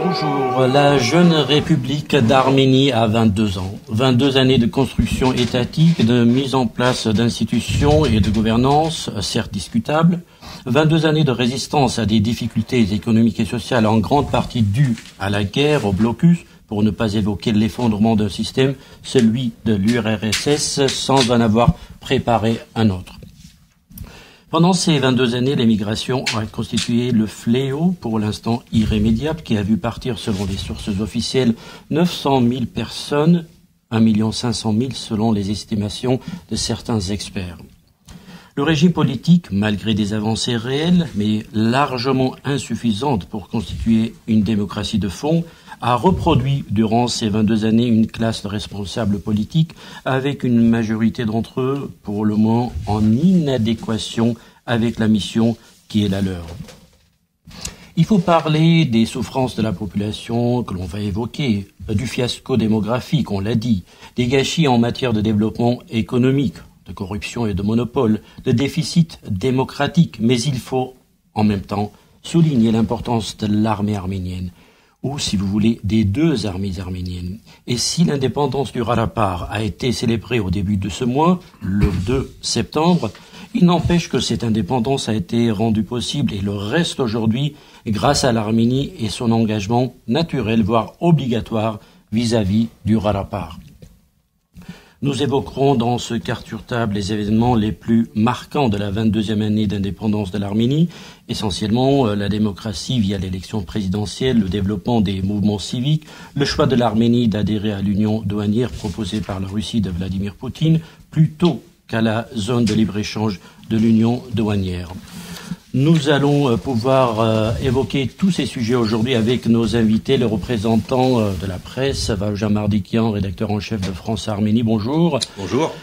Bonjour, la jeune République d'Arménie a 22 ans. 22 années de construction étatique, de mise en place d'institutions et de gouvernance, certes discutables. 22 années de résistance à des difficultés économiques et sociales en grande partie dues à la guerre, au blocus, pour ne pas évoquer l'effondrement d'un système, celui de l'URSS, sans en avoir préparé un autre. Pendant ces 22 années, l'émigration a constitué le fléau, pour l'instant irrémédiable, qui a vu partir, selon les sources officielles, 900 000 personnes, 1 500 000 selon les estimations de certains experts. Le régime politique, malgré des avancées réelles, mais largement insuffisantes pour constituer une démocratie de fond, a reproduit durant ces 22 années une classe de responsables politiques avec une majorité d'entre eux, pour le moment, en inadéquation avec la mission qui est la leur. Il faut parler des souffrances de la population que l'on va évoquer, du fiasco démographique, on l'a dit, des gâchis en matière de développement économique, de corruption et de monopole, de déficit démocratique, mais il faut, en même temps, souligner l'importance de l'armée arménienne, ou, si vous voulez, des deux armées arméniennes. Et si l'indépendance du Rarapar a été célébrée au début de ce mois, le 2 septembre, il n'empêche que cette indépendance a été rendue possible et le reste aujourd'hui grâce à l'Arménie et son engagement naturel, voire obligatoire, vis-à-vis du Rarapar. Nous évoquerons dans ce quart sur table les événements les plus marquants de la 22e année d'indépendance de l'Arménie, essentiellement la démocratie via l'élection présidentielle, le développement des mouvements civiques, le choix de l'Arménie d'adhérer à l'union douanière proposée par la Russie de Vladimir Poutine, plutôt qu'à la zone de libre-échange de l'union douanière. Nous allons pouvoir évoquer tous ces sujets aujourd'hui avec nos invités, les représentants de la presse, Vaouja Mardikian, rédacteur en chef de France Arménie, bonjour. Bonjour.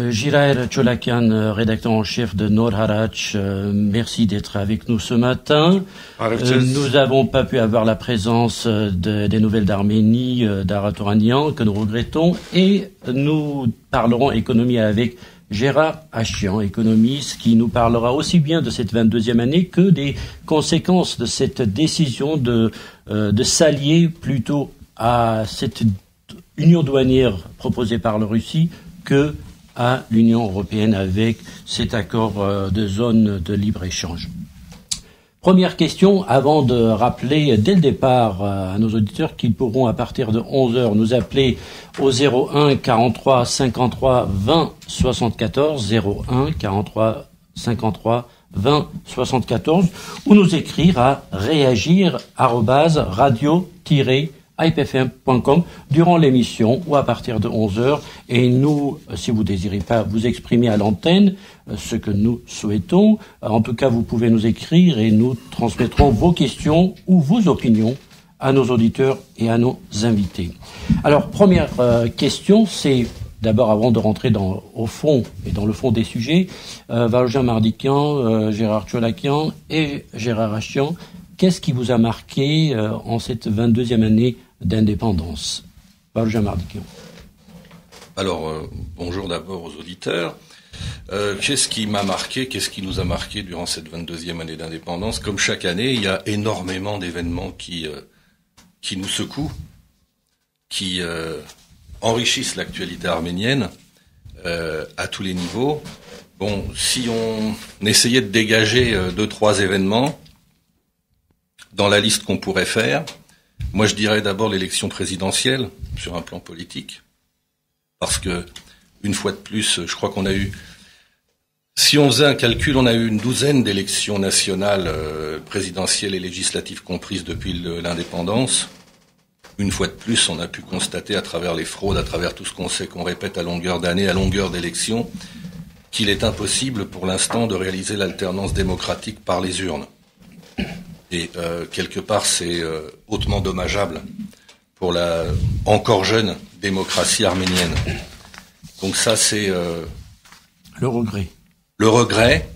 Jirair Cholakian, rédacteur en chef de Nor Harach, merci d'être avec nous ce matin. Nous n'avons pas pu avoir la présence des nouvelles d'Arménie, d'Arat Oranian, que nous regrettons, et nous parlerons économie avec Gérard Achian, économiste, qui nous parlera aussi bien de cette 22e année que des conséquences de cette décision de s'allier plutôt à cette union douanière proposée par la Russie que à l'Union européenne avec cet accord de zone de libre-échange. Première question, avant de rappeler dès le départ à nos auditeurs qu'ils pourront à partir de 11h nous appeler au 01 43 53 20 74, 01 43 53 20 74, ou nous écrire à réagir@radio-ipfm.com durant l'émission ou à partir de 11h. Et nous, si vous désirez pas vous exprimer à l'antenne, ce que nous souhaitons, en tout cas vous pouvez nous écrire et nous transmettrons vos questions ou vos opinions à nos auditeurs et à nos invités. Alors, première question, c'est d'abord, avant de rentrer au fond et dans le fond des sujets, Vaouja Mardikian, Gérard Cholakian et Gérard Achian, qu'est-ce qui vous a marqué en cette 22e année d'indépendance? Vaouja Mardikian. Alors, bonjour d'abord aux auditeurs. Qu'est-ce qui m'a marqué, qu'est-ce qui nous a marqué durant cette 22e année d'indépendance? Comme chaque année, il y a énormément d'événements qui nous secouent, qui enrichissent l'actualité arménienne à tous les niveaux. Bon, si on essayait de dégager 2-3 événements dans la liste qu'on pourrait faire, moi je dirais d'abord l'élection présidentielle sur un plan politique, parce que une fois de plus, je crois qu'on a eu, si on faisait un calcul, on a eu une douzaine d'élections nationales, présidentielles et législatives comprises depuis l'indépendance. Une fois de plus, on a pu constater à travers les fraudes, à travers tout ce qu'on sait, qu'on répète à longueur d'année, à longueur d'élections, qu'il est impossible pour l'instant de réaliser l'alternance démocratique par les urnes. Et quelque part, c'est hautement dommageable pour la encore jeune démocratie arménienne. Donc ça, c'est le regret. Le regret,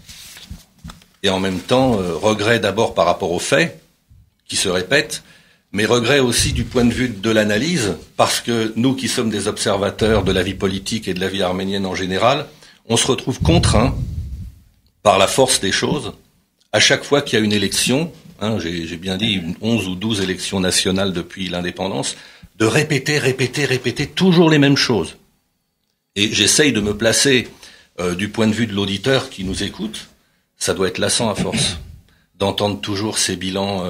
et en même temps, regret d'abord par rapport aux faits, qui se répètent, mais regret aussi du point de vue de l'analyse, parce que nous qui sommes des observateurs de la vie politique et de la vie arménienne en général, on se retrouve contraints, par la force des choses, à chaque fois qu'il y a une élection, j'ai bien dit 11 ou 12 élections nationales depuis l'indépendance, de répéter toujours les mêmes choses. Et j'essaye de me placer du point de vue de l'auditeur qui nous écoute, ça doit être lassant à force d'entendre toujours ces bilans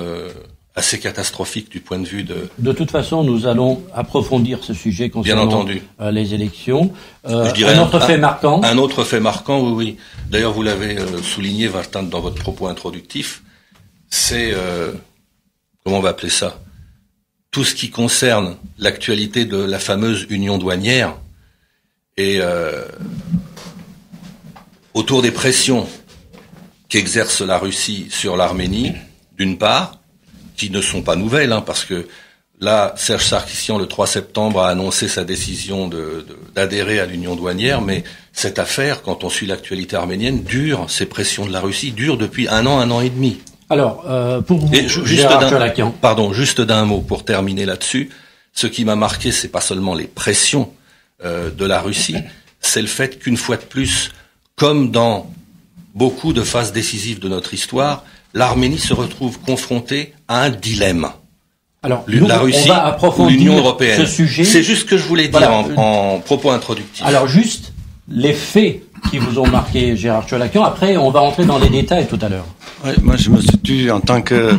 assez catastrophique du point de vue de... De toute façon, nous allons approfondir ce sujet concernant Bien entendu. Les élections. Je dirais un autre fait marquant. Un autre fait marquant, oui. D'ailleurs, vous l'avez souligné, Vartan, dans votre propos introductif. C'est, comment on va appeler ça? Tout ce qui concerne l'actualité de la fameuse union douanière et autour des pressions qu'exerce la Russie sur l'Arménie, d'une part, qui ne sont pas nouvelles, parce que là, Serge Sarkissian, le 3 septembre, a annoncé sa décision d'adhérer à l'union douanière, mais cette affaire, quand on suit l'actualité arménienne, dure, ces pressions de la Russie durent depuis un an et demi. Alors, pour vous, juste d'un mot pour terminer là-dessus, ce qui m'a marqué, c'est pas seulement les pressions de la Russie, c'est le fait qu'une fois de plus, comme dans beaucoup de phases décisives de notre histoire, l'Arménie se retrouve confrontée à un dilemme. Alors, la Russie on va approfondir ou l'Union européenne. Ce sujet. C'est juste ce que je voulais dire en propos introductif. Alors, juste les faits qui vous ont marqué, Gérard Cholakian. Après, on va rentrer dans les détails tout à l'heure. Ouais, moi, je me situe en tant que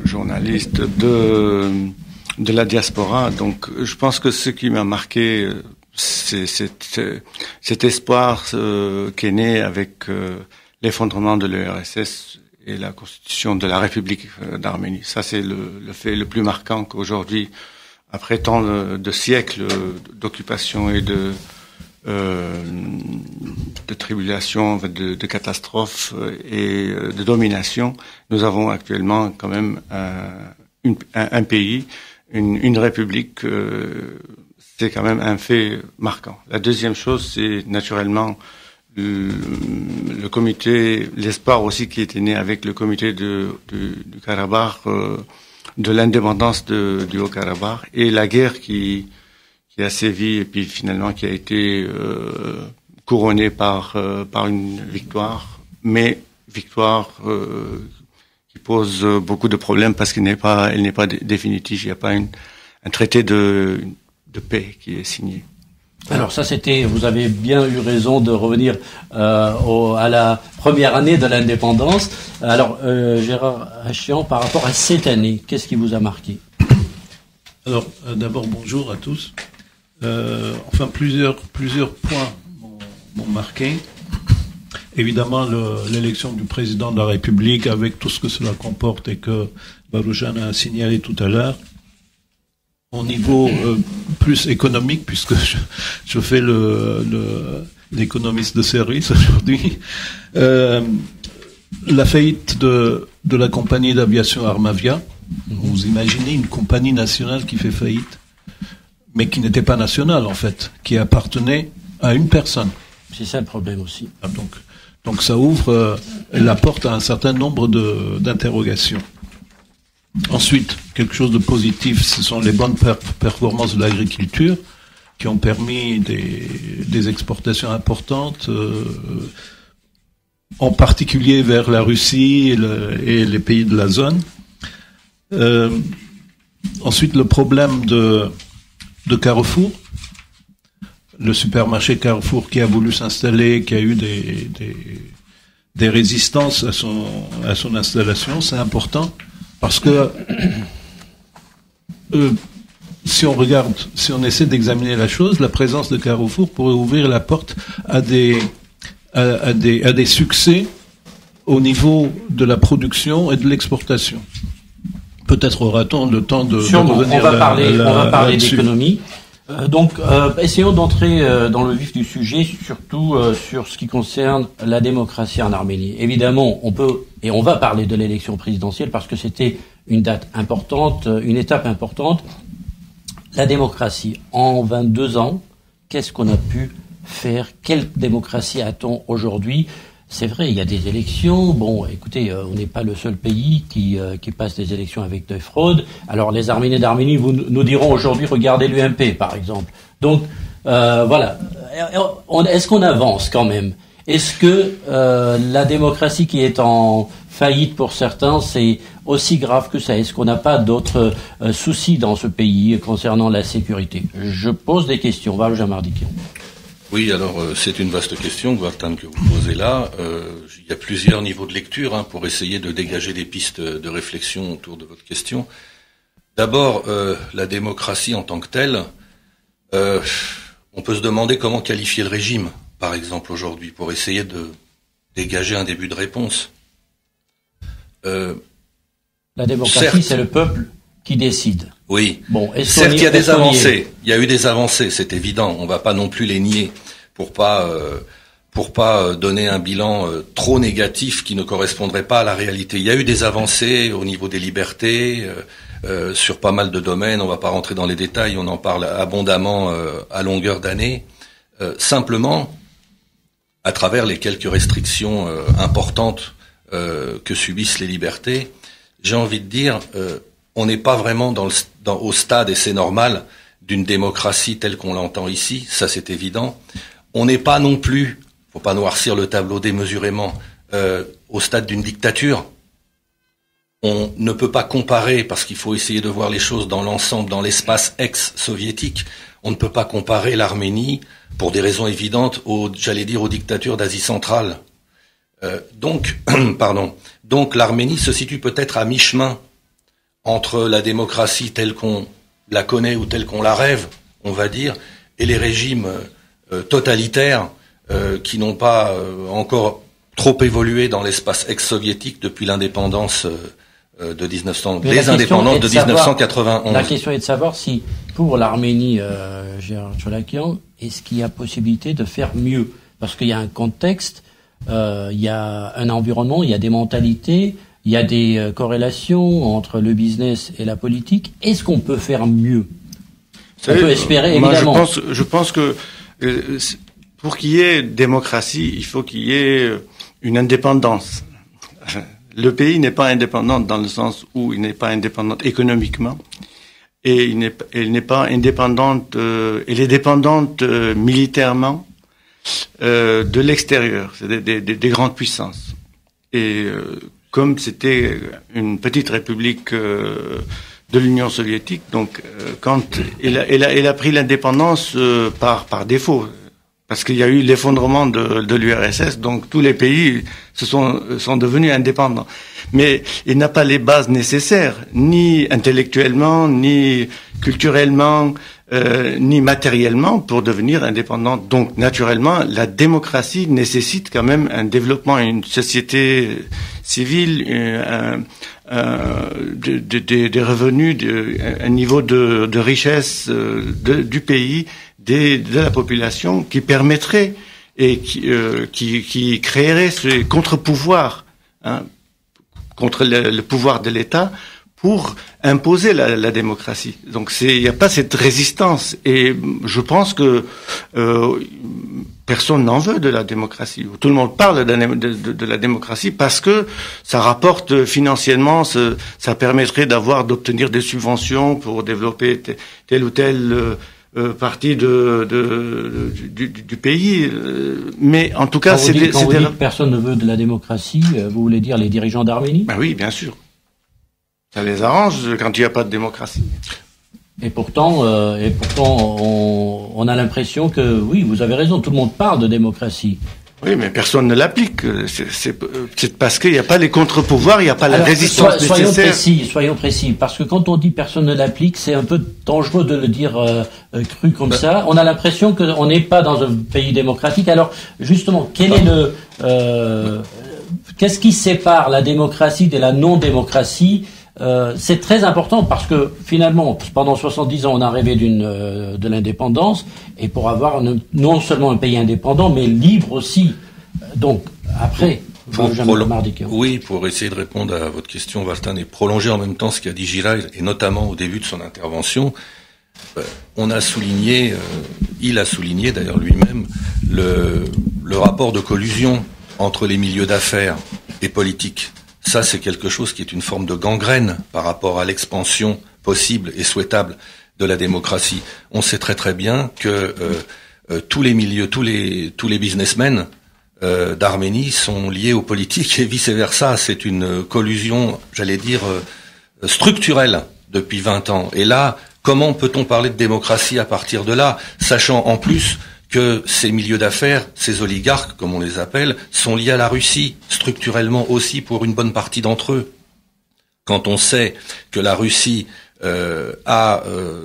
journaliste de la diaspora. Donc, je pense que ce qui m'a marqué, c'est cet espoir qui est né avec l'effondrement de l'URSS et la constitution de la République d'Arménie. Ça, c'est le fait le plus marquant qu'aujourd'hui, après tant de siècles d'occupation et de tribulations, de catastrophes et de domination, nous avons actuellement quand même un pays, une république. C'est quand même un fait marquant. La deuxième chose, c'est naturellement le comité, l'espoir aussi qui était né avec le comité du Karabakh, de l'indépendance du Haut-Karabakh, et la guerre qui a sévi et puis finalement qui a été couronnée par une victoire, mais victoire qui pose beaucoup de problèmes parce qu'elle n'est pas définitive. Il n'y a pas un traité de paix qui est signé. Alors ça, vous avez bien eu raison de revenir à la première année de l'indépendance. Alors Gérard Hachian, par rapport à cette année, qu'est-ce qui vous a marqué? Alors d'abord bonjour à tous. Plusieurs points m'ont marqué. Évidemment l'élection du président de la République avec tout ce que cela comporte et que Baroujan a signalé tout à l'heure. Au niveau plus économique, puisque je fais l'économiste de service aujourd'hui, la faillite de la compagnie d'aviation Armavia. Vous imaginez une compagnie nationale qui fait faillite, mais qui n'était pas nationale en fait, qui appartenait à une personne. C'est ça le problème aussi. Donc ça ouvre la porte à un certain nombre d'interrogations. Ensuite, quelque chose de positif, ce sont les bonnes performances de l'agriculture qui ont permis des exportations importantes, en particulier vers la Russie et les pays de la zone. Ensuite, le problème de Carrefour, le supermarché Carrefour qui a voulu s'installer, qui a eu des résistances à son installation, c'est important. Parce que si on essaie d'examiner la chose, la présence de Carrefour pourrait ouvrir la porte à des succès au niveau de la production et de l'exportation. Peut-être aura-t-on le temps de revenir. On va parler d'économie. Essayons d'entrer dans le vif du sujet, surtout sur ce qui concerne la démocratie en Arménie. Évidemment, on va parler de l'élection présidentielle parce que c'était une date importante, une étape importante. la démocratie, en 22 ans, qu'est-ce qu'on a pu faire? Quelle démocratie a-t-on aujourd'hui? C'est vrai, il y a des élections. Bon, écoutez, on n'est pas le seul pays qui passe des élections avec des fraudes. Alors, les Arméniens d'Arménie nous diront aujourd'hui, regardez l'UMP, par exemple. Donc, voilà. Est-ce qu'on avance quand même? Est-ce que la démocratie qui est en faillite pour certains, c'est aussi grave que ça? Est-ce qu'on n'a pas d'autres soucis dans ce pays concernant la sécurité? Je pose des questions. Valouja Mardikian. Oui, alors c'est une vaste question, Vartan, que vous posez là. Il y a plusieurs niveaux de lecture pour essayer de dégager des pistes de réflexion autour de votre question. D'abord, la démocratie en tant que telle, on peut se demander comment qualifier le régime, par exemple, aujourd'hui, pour essayer de dégager un début de réponse. La démocratie, c'est le peuple qui décide. Oui. Bon, certes, il y a des avancées. Il y a eu des avancées, c'est évident. On va pas non plus les nier pour pas donner un bilan trop négatif qui ne correspondrait pas à la réalité. Il y a eu des avancées au niveau des libertés sur pas mal de domaines. On va pas rentrer dans les détails. On en parle abondamment à longueur d'année. Simplement, à travers les quelques restrictions importantes que subissent les libertés, j'ai envie de dire. On n'est pas vraiment au stade, et c'est normal, d'une démocratie telle qu'on l'entend ici, ça c'est évident. On n'est pas non plus, faut pas noircir le tableau démesurément, au stade d'une dictature. On ne peut pas comparer, parce qu'il faut essayer de voir les choses dans l'ensemble, dans l'espace ex-soviétique. On ne peut pas comparer l'Arménie, pour des raisons évidentes, aux dictatures d'Asie centrale. Donc l'Arménie se situe peut-être à mi-chemin entre la démocratie telle qu'on la connaît ou telle qu'on la rêve, on va dire, et les régimes totalitaires qui n'ont pas encore trop évolué dans l'espace ex-soviétique depuis l'indépendance de 1991. La question est de savoir si, pour l'Arménie, Gérard Cholakian, est-ce qu'il y a possibilité de faire mieux? Parce qu'il y a un contexte, il y a un environnement, il y a des mentalités, il y a des corrélations entre le business et la politique. Est-ce qu'on peut faire mieux? On peut espérer, évidemment. Moi, je pense que pour qu'il y ait démocratie, il faut qu'il y ait une indépendance. Le pays n'est pas indépendant dans le sens où il n'est pas indépendant économiquement et il n'est pas indépendante, il est dépendante militairement de l'extérieur, c'est des grandes puissances. Et comme c'était une petite république de l'Union soviétique, donc quand elle a pris l'indépendance par défaut, parce qu'il y a eu l'effondrement de l'URSS, donc tous les pays sont devenus indépendants. Mais il n'a pas les bases nécessaires, ni intellectuellement, ni culturellement, ni matériellement, pour devenir indépendant. Donc, naturellement, la démocratie nécessite quand même un développement, une société civile, des revenus, un niveau de richesse du pays, de la population, qui permettrait et qui créerait ce contre-pouvoir contre le pouvoir de l'État pour imposer la démocratie. Donc il n'y a pas cette résistance, et je pense que personne n'en veut de la démocratie. Tout le monde parle de la démocratie parce que ça rapporte financièrement, ça permettrait d'obtenir des subventions pour développer telle ou telle partie du pays. Mais en tout cas, quand vous dites que personne ne veut de la démocratie, vous voulez dire les dirigeants d'Arménie? Ben oui, bien sûr. Ça les arrange quand il n'y a pas de démocratie. Et pourtant, on a l'impression que, oui, vous avez raison, tout le monde parle de démocratie. Oui, mais personne ne l'applique. C'est parce qu'il n'y a pas les contre-pouvoirs, il n'y a pas la résistance nécessaire. Soyons précis, parce que quand on dit personne ne l'applique, c'est un peu dangereux de le dire cru comme ça. On a l'impression qu'on n'est pas dans un pays démocratique. Alors, justement, qu'est-ce qui sépare la démocratie de la non-démocratie? C'est très important parce que finalement, pendant 70 ans, on a rêvé de l'indépendance, et pour avoir non seulement un pays indépendant, mais libre aussi. Donc, après, oui, pour essayer de répondre à votre question, Vartan, et prolonger en même temps ce qu'a dit Gilles, et notamment au début de son intervention, On a souligné, il a souligné d'ailleurs lui-même, le rapport de collusion entre les milieux d'affaires et politiques. Ça, c'est quelque chose qui est une forme de gangrène par rapport à l'expansion possible et souhaitable de la démocratie. On sait très très bien que tous les milieux, tous les businessmen d'Arménie sont liés aux politiques et vice-versa. C'est une collusion, j'allais dire, structurelle depuis 20 ans. Et là, comment peut-on parler de démocratie à partir de là, sachant en plus que ces milieux d'affaires, ces oligarques, comme on les appelle, sont liés à la Russie, structurellement aussi pour une bonne partie d'entre eux. Quand on sait que la Russie a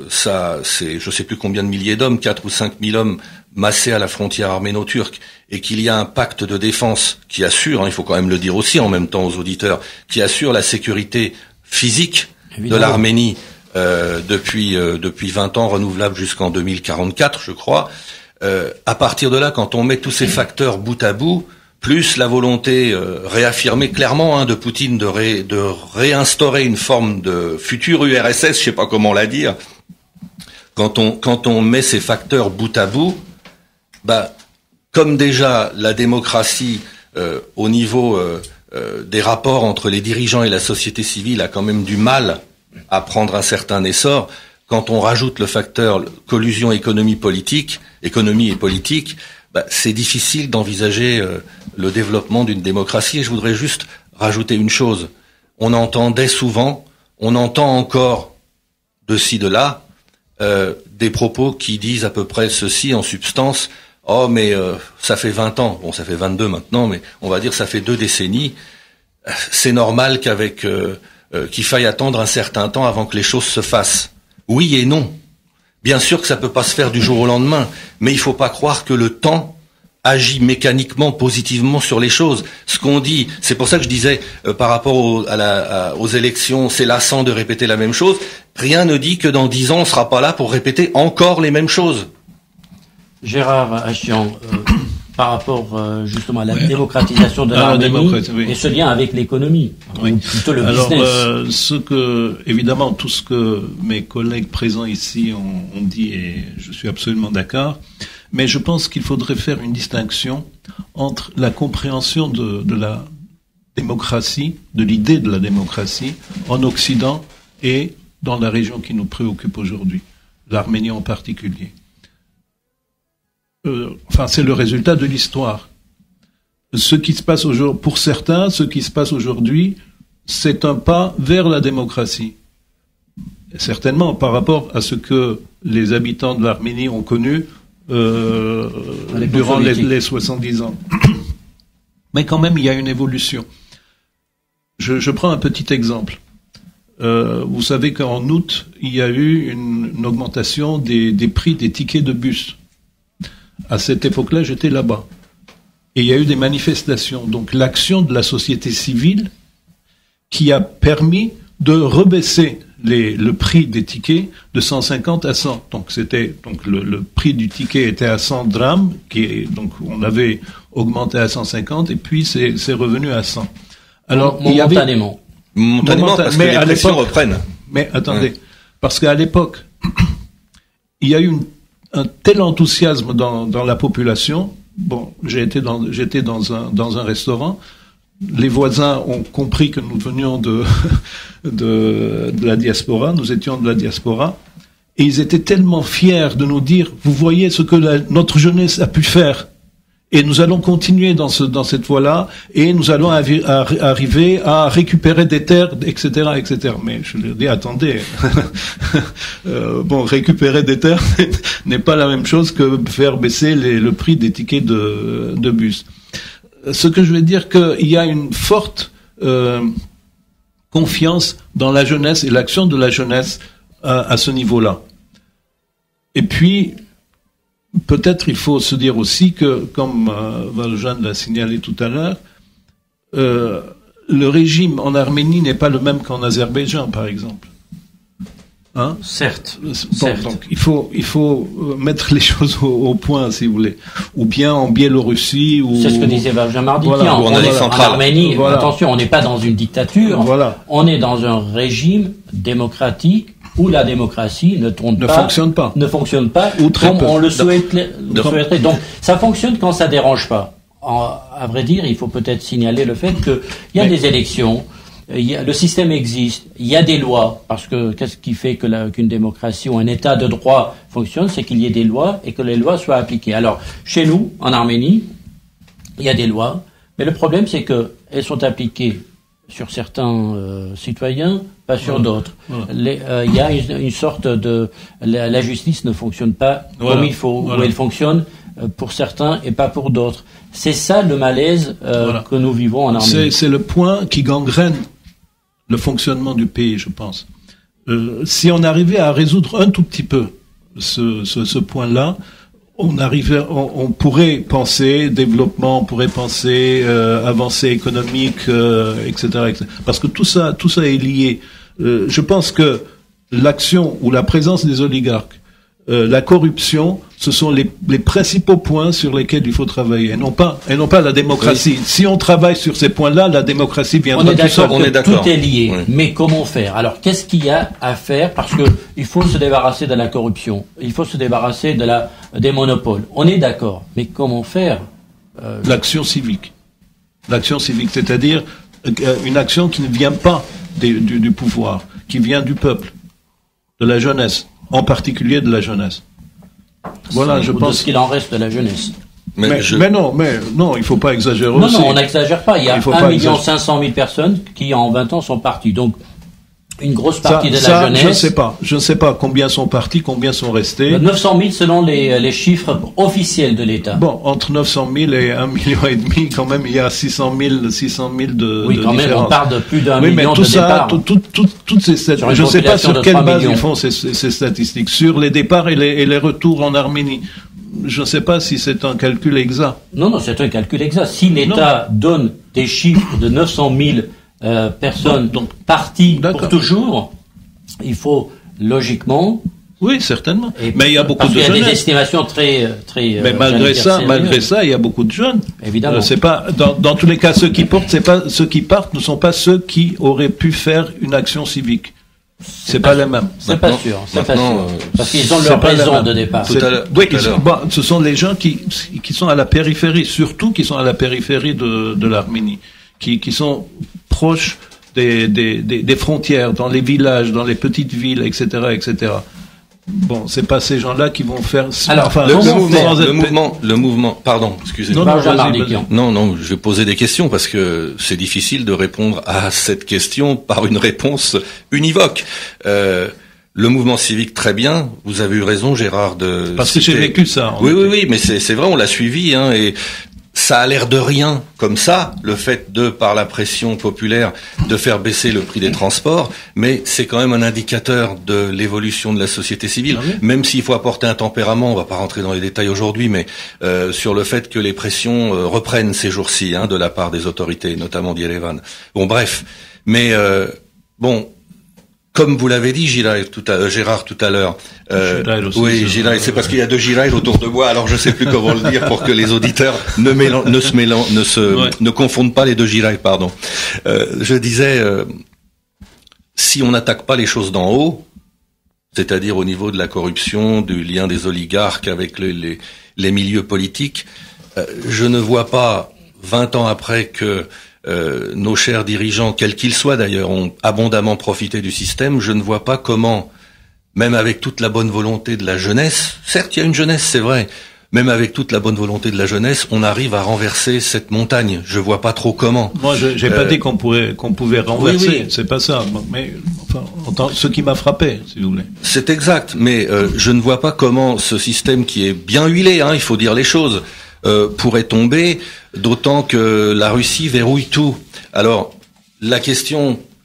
je sais plus combien de milliers d'hommes, 4 ou 5 000 hommes massés à la frontière arméno-turque, et qu'il y a un pacte de défense qui assure, il faut quand même le dire aussi en même temps aux auditeurs, qui assure la sécurité physique de l'Arménie depuis 20 ans, renouvelable jusqu'en 2044, je crois. À partir de là, quand on met tous ces facteurs bout à bout, plus la volonté réaffirmée clairement de Poutine de réinstaurer une forme de future URSS, je sais pas comment la dire, quand on met ces facteurs bout à bout, comme déjà la démocratie au niveau des rapports entre les dirigeants et la société civile a quand même du mal à prendre un certain essor, quand on rajoute le facteur collusion économie et politique, c'est difficile d'envisager le développement d'une démocratie. Et je voudrais juste rajouter une chose. On entendait souvent, on entend encore de ci, de là, des propos qui disent à peu près ceci en substance. Oh, mais ça fait 20 ans. Bon, ça fait 22 maintenant, mais on va dire ça fait 2 décennies. C'est normal qu'il faille attendre un certain temps avant que les choses se fassent. Oui et non. Bien sûr que ça peut pas se faire du jour au lendemain, mais il faut pas croire que le temps agit mécaniquement, positivement sur les choses. Ce qu'on dit, c'est pour ça que je disais par rapport aux élections, c'est lassant de répéter la même chose. Rien ne dit que dans 10 ans, on sera pas là pour répéter encore les mêmes choses. Gérard Hachian, par rapport justement à la démocratisation de l'Arménie et ce lien avec l'économie, plutôt le business. Évidemment, tout ce que mes collègues présents ici ont dit, et je suis absolument d'accord, mais je pense qu'il faudrait faire une distinction entre la compréhension de la démocratie, de l'idée de la démocratie en Occident et dans la région qui nous préoccupe aujourd'hui, l'Arménie en particulier. C'est le résultat de l'histoire. Ce qui se passe aujourd'hui, pour certains, ce qui se passe aujourd'hui, c'est un pas vers la démocratie. Certainement, par rapport à ce que les habitants de l'Arménie ont connu durant les 70 ans. Mais quand même, il y a une évolution. Je prends un petit exemple. Vous savez qu'en août, il y a eu une augmentation des prix des tickets de bus. À cette époque-là, j'étais là-bas. Et il y a eu des manifestations. Donc l'action de la société civile qui a permis de rebaisser le prix des tickets de 150 à 100. Donc le prix du ticket était à 100 drams, donc on avait augmenté à 150 et puis c'est revenu à 100. Alors momentanément. Momentanément, parce que les pressions reprennent. Mais attendez, parce qu'à l'époque, il y a eu un tel enthousiasme dans la population. Bon, j'étais dans un restaurant. Les voisins ont compris que nous venions de la diaspora. Nous étions de la diaspora. Et ils étaient tellement fiers de nous dire, vous voyez ce que notre jeunesse a pu faire. Et nous allons continuer dans cette voie-là, et nous allons arriver à récupérer des terres, etc., etc. Mais je leur dis, attendez, récupérer des terres n'est pas la même chose que faire baisser le prix des tickets de bus. Ce que je veux dire, qu'il y a une forte confiance dans la jeunesse et l'action de la jeunesse à ce niveau-là. Et puis, peut-être il faut se dire aussi que, comme Valjean l'a signalé tout à l'heure, le régime en Arménie n'est pas le même qu'en Azerbaïdjan, par exemple. Hein? Certes. Donc il faut mettre les choses au point, si vous voulez. Ou bien en Biélorussie. C'est ce que disait Valjean Mardikian. En Arménie, attention, on n'est pas dans une dictature. Voilà. On est dans un régime démocratique où la démocratie ne fonctionne pas ou très comme peu. on le souhaiterait. Donc ça fonctionne quand ça dérange pas. À vrai dire, il faut peut-être signaler le fait qu'il y a des élections, le système existe, il y a des lois, parce que qu'est-ce qui fait qu'une démocratie ou un état de droit fonctionne, c'est qu'il y ait des lois et que les lois soient appliquées. Alors, chez nous, en Arménie, il y a des lois, mais le problème c'est qu'elles sont appliquées sur certains citoyens, pas sur d'autres. Il y a une sorte de... La justice ne fonctionne pas comme il faut, ou elle fonctionne pour certains et pas pour d'autres. C'est ça le malaise que nous vivons en Arménie. C'est le point qui gangrène le fonctionnement du pays, je pense. Si on arrivait à résoudre un tout petit peu ce point-là, on pourrait penser développement, on pourrait penser avancée économique, etc., etc. Parce que tout ça est lié. Je pense que l'action ou la présence des oligarques, la corruption, ce sont les principaux points sur lesquels il faut travailler, et non pas la démocratie. Oui. Si on travaille sur ces points-là, la démocratie viendra tout seul. On est d'accord. Tout est lié. Oui. Mais comment faire? Alors, qu'est-ce qu'il y a à faire? Parce que il faut se débarrasser de la corruption. Il faut se débarrasser des monopoles. On est d'accord. Mais comment faire? L'action civique. L'action civique, c'est-à-dire une action qui ne vient pas du pouvoir, qui vient du peuple, de la jeunesse. En particulier de la jeunesse. Voilà, je pense. De ce qu'il en reste de la jeunesse. Mais non, il faut pas exagérer aussi. Non, on n'exagère pas. Il y a 1 500 000 personnes qui, en 20 ans, sont parties. Donc, une grosse partie de la jeunesse. Je ne sais pas combien sont partis, combien sont restés. 900 000 selon les chiffres officiels de l'État. Bon, entre 900 000 et 1,5 million, quand même, il y a 600 000 de oui, quand différence. Même, on parle de plus d'1 million de départs. Toutes ces statistiques. Je ne sais pas sur quelle base ils font ces statistiques. Sur les départs et les retours en Arménie. Je ne sais pas si c'est un calcul exact. Non, c'est un calcul exact. Si l'État donne des chiffres de 900 000 personnes parties pour toujours, il faut logiquement. Oui, certainement. Mais il y a beaucoup de jeunes. Il y a des estimations très. Mais malgré ça, il y a beaucoup de jeunes. Évidemment. C'est pas dans tous les cas ceux qui partent ne sont pas ceux qui auraient pu faire une action civique. C'est pas les mêmes. C'est pas sûr. Parce qu'ils ont leur raison de départ. Ce sont les gens qui sont à la périphérie, surtout qui sont à la périphérie de l'Arménie, qui sont proches des frontières, dans les villages, dans les petites villes, etc., etc. Bon, c'est pas ces gens-là qui vont faire. Alors, le mouvement. Pardon, excusez-moi. Non, je vais poser des questions parce que c'est difficile de répondre à cette question par une réponse univoque. Le mouvement civique, très bien. Vous avez eu raison, Gérard, de. Parce que j'ai vécu ça. Oui, mais c'est vrai, on l'a suivi, hein, et. Ça a l'air de rien, comme ça, le fait par la pression populaire, de faire baisser le prix des transports, mais c'est quand même un indicateur de l'évolution de la société civile, même s'il faut apporter un tempérament, on va pas rentrer dans les détails aujourd'hui, mais sur le fait que les pressions reprennent ces jours-ci, de la part des autorités, notamment d'Yerevan. Bon, bref, mais comme vous l'avez dit, Gérard, tout à l'heure. Oui, Gérard, c'est parce qu'il y a 2 Gérard autour de moi, alors je sais plus comment le dire pour que les auditeurs ne confondent pas les 2 Gérard, pardon. Je disais, si on n'attaque pas les choses d'en haut, c'est-à-dire au niveau de la corruption, du lien des oligarques avec les milieux politiques, je ne vois pas, 20 ans après que nos chers dirigeants, quels qu'ils soient d'ailleurs, ont abondamment profité du système, je ne vois pas comment, même avec toute la bonne volonté de la jeunesse, certes il y a une jeunesse, c'est vrai, même avec toute la bonne volonté de la jeunesse, on arrive à renverser cette montagne. Je vois pas trop comment. Moi, j'ai pas dit qu'on pouvait renverser, c'est pas ça. Mais enfin, ce qui m'a frappé, si vous voulez. C'est exact, mais je ne vois pas comment ce système qui est bien huilé, il faut dire les choses, pourrait tomber, d'autant que la Russie verrouille tout. Alors,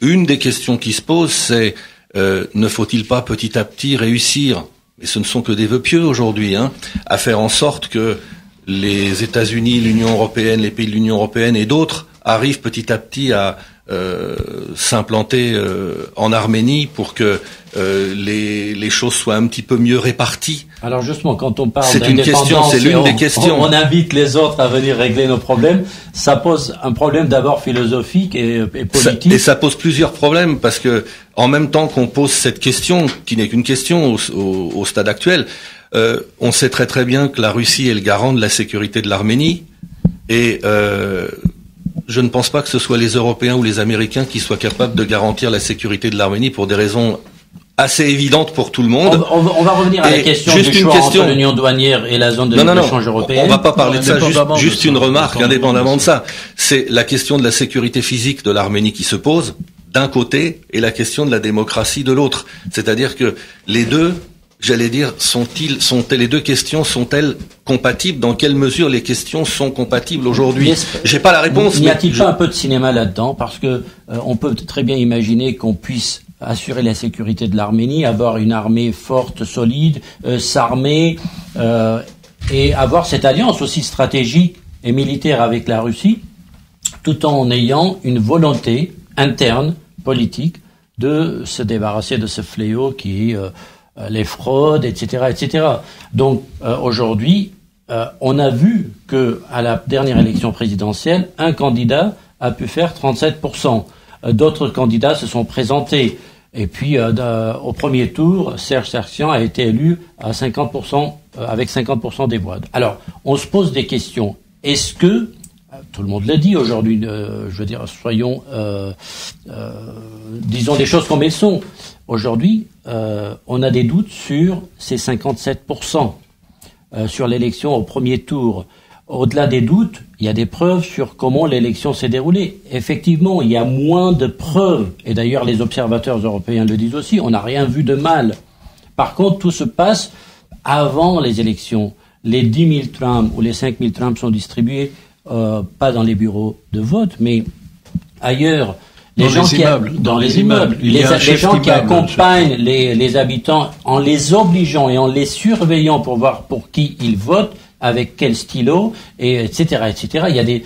une des questions qui se posent, c'est ne faut-il pas petit à petit réussir, mais ce ne sont que des vœux pieux aujourd'hui, à faire en sorte que les États-Unis, l'Union européenne, les pays de l'Union européenne et d'autres arrivent petit à petit à s'implanter en Arménie pour que les choses soient un petit peu mieux réparties. Alors justement, quand on parle c'est une question, c'est l'une des questions. On invite les autres à venir régler nos problèmes. Ça pose un problème d'abord philosophique et politique. Et ça pose plusieurs problèmes parce que en même temps qu'on pose cette question, qui n'est qu'une question au stade actuel, on sait très très bien que la Russie est le garant de la sécurité de l'Arménie et je ne pense pas que ce soit les Européens ou les Américains qui soient capables de garantir la sécurité de l'Arménie pour des raisons assez évidentes pour tout le monde. On va revenir à la question du choix entre l'union douanière et la zone de libre-échange européenne. On va pas parler de ça, juste une remarque, indépendamment de ça. C'est la question de la sécurité physique de l'Arménie qui se pose, d'un côté, et la question de la démocratie de l'autre. C'est-à-dire que les deux, j'allais dire, les deux questions sont-elles compatibles? Dans quelle mesure les questions sont compatibles aujourd'hui? J'ai pas la réponse. N'y a-t-il pas un peu de cinéma là-dedans? Parce que on peut très bien imaginer qu'on puisse assurer la sécurité de l'Arménie, avoir une armée forte, solide, s'armer et avoir cette alliance aussi stratégique et militaire avec la Russie, tout en ayant une volonté interne, politique, de se débarrasser de ce fléau qui est les fraudes, etc., etc. Donc aujourd'hui, on a vu que à la dernière élection présidentielle, un candidat a pu faire 37%. D'autres candidats se sont présentés. Et puis, au premier tour, Serge Sarkisian a été élu à 50%, avec 50% des voix. Alors, on se pose des questions. Est-ce que, tout le monde l'a dit aujourd'hui, je veux dire, disons des choses comme elles sont. Aujourd'hui, on a des doutes sur ces 57%, sur l'élection au premier tour. Au-delà des doutes, il y a des preuves sur comment l'élection s'est déroulée. Effectivement, il y a moins de preuves, et d'ailleurs les observateurs européens le disent aussi, on n'a rien vu de mal. Par contre, tout se passe avant les élections. Les 10 000 trams ou les 5 000 trams sont distribués, pas dans les bureaux de vote, mais ailleurs. Les gens dans les immeubles. Les gens qui accompagnent les habitants en les obligeant et en les surveillant pour voir pour qui ils votent, avec quel stylo, et etc., etc. Il y a des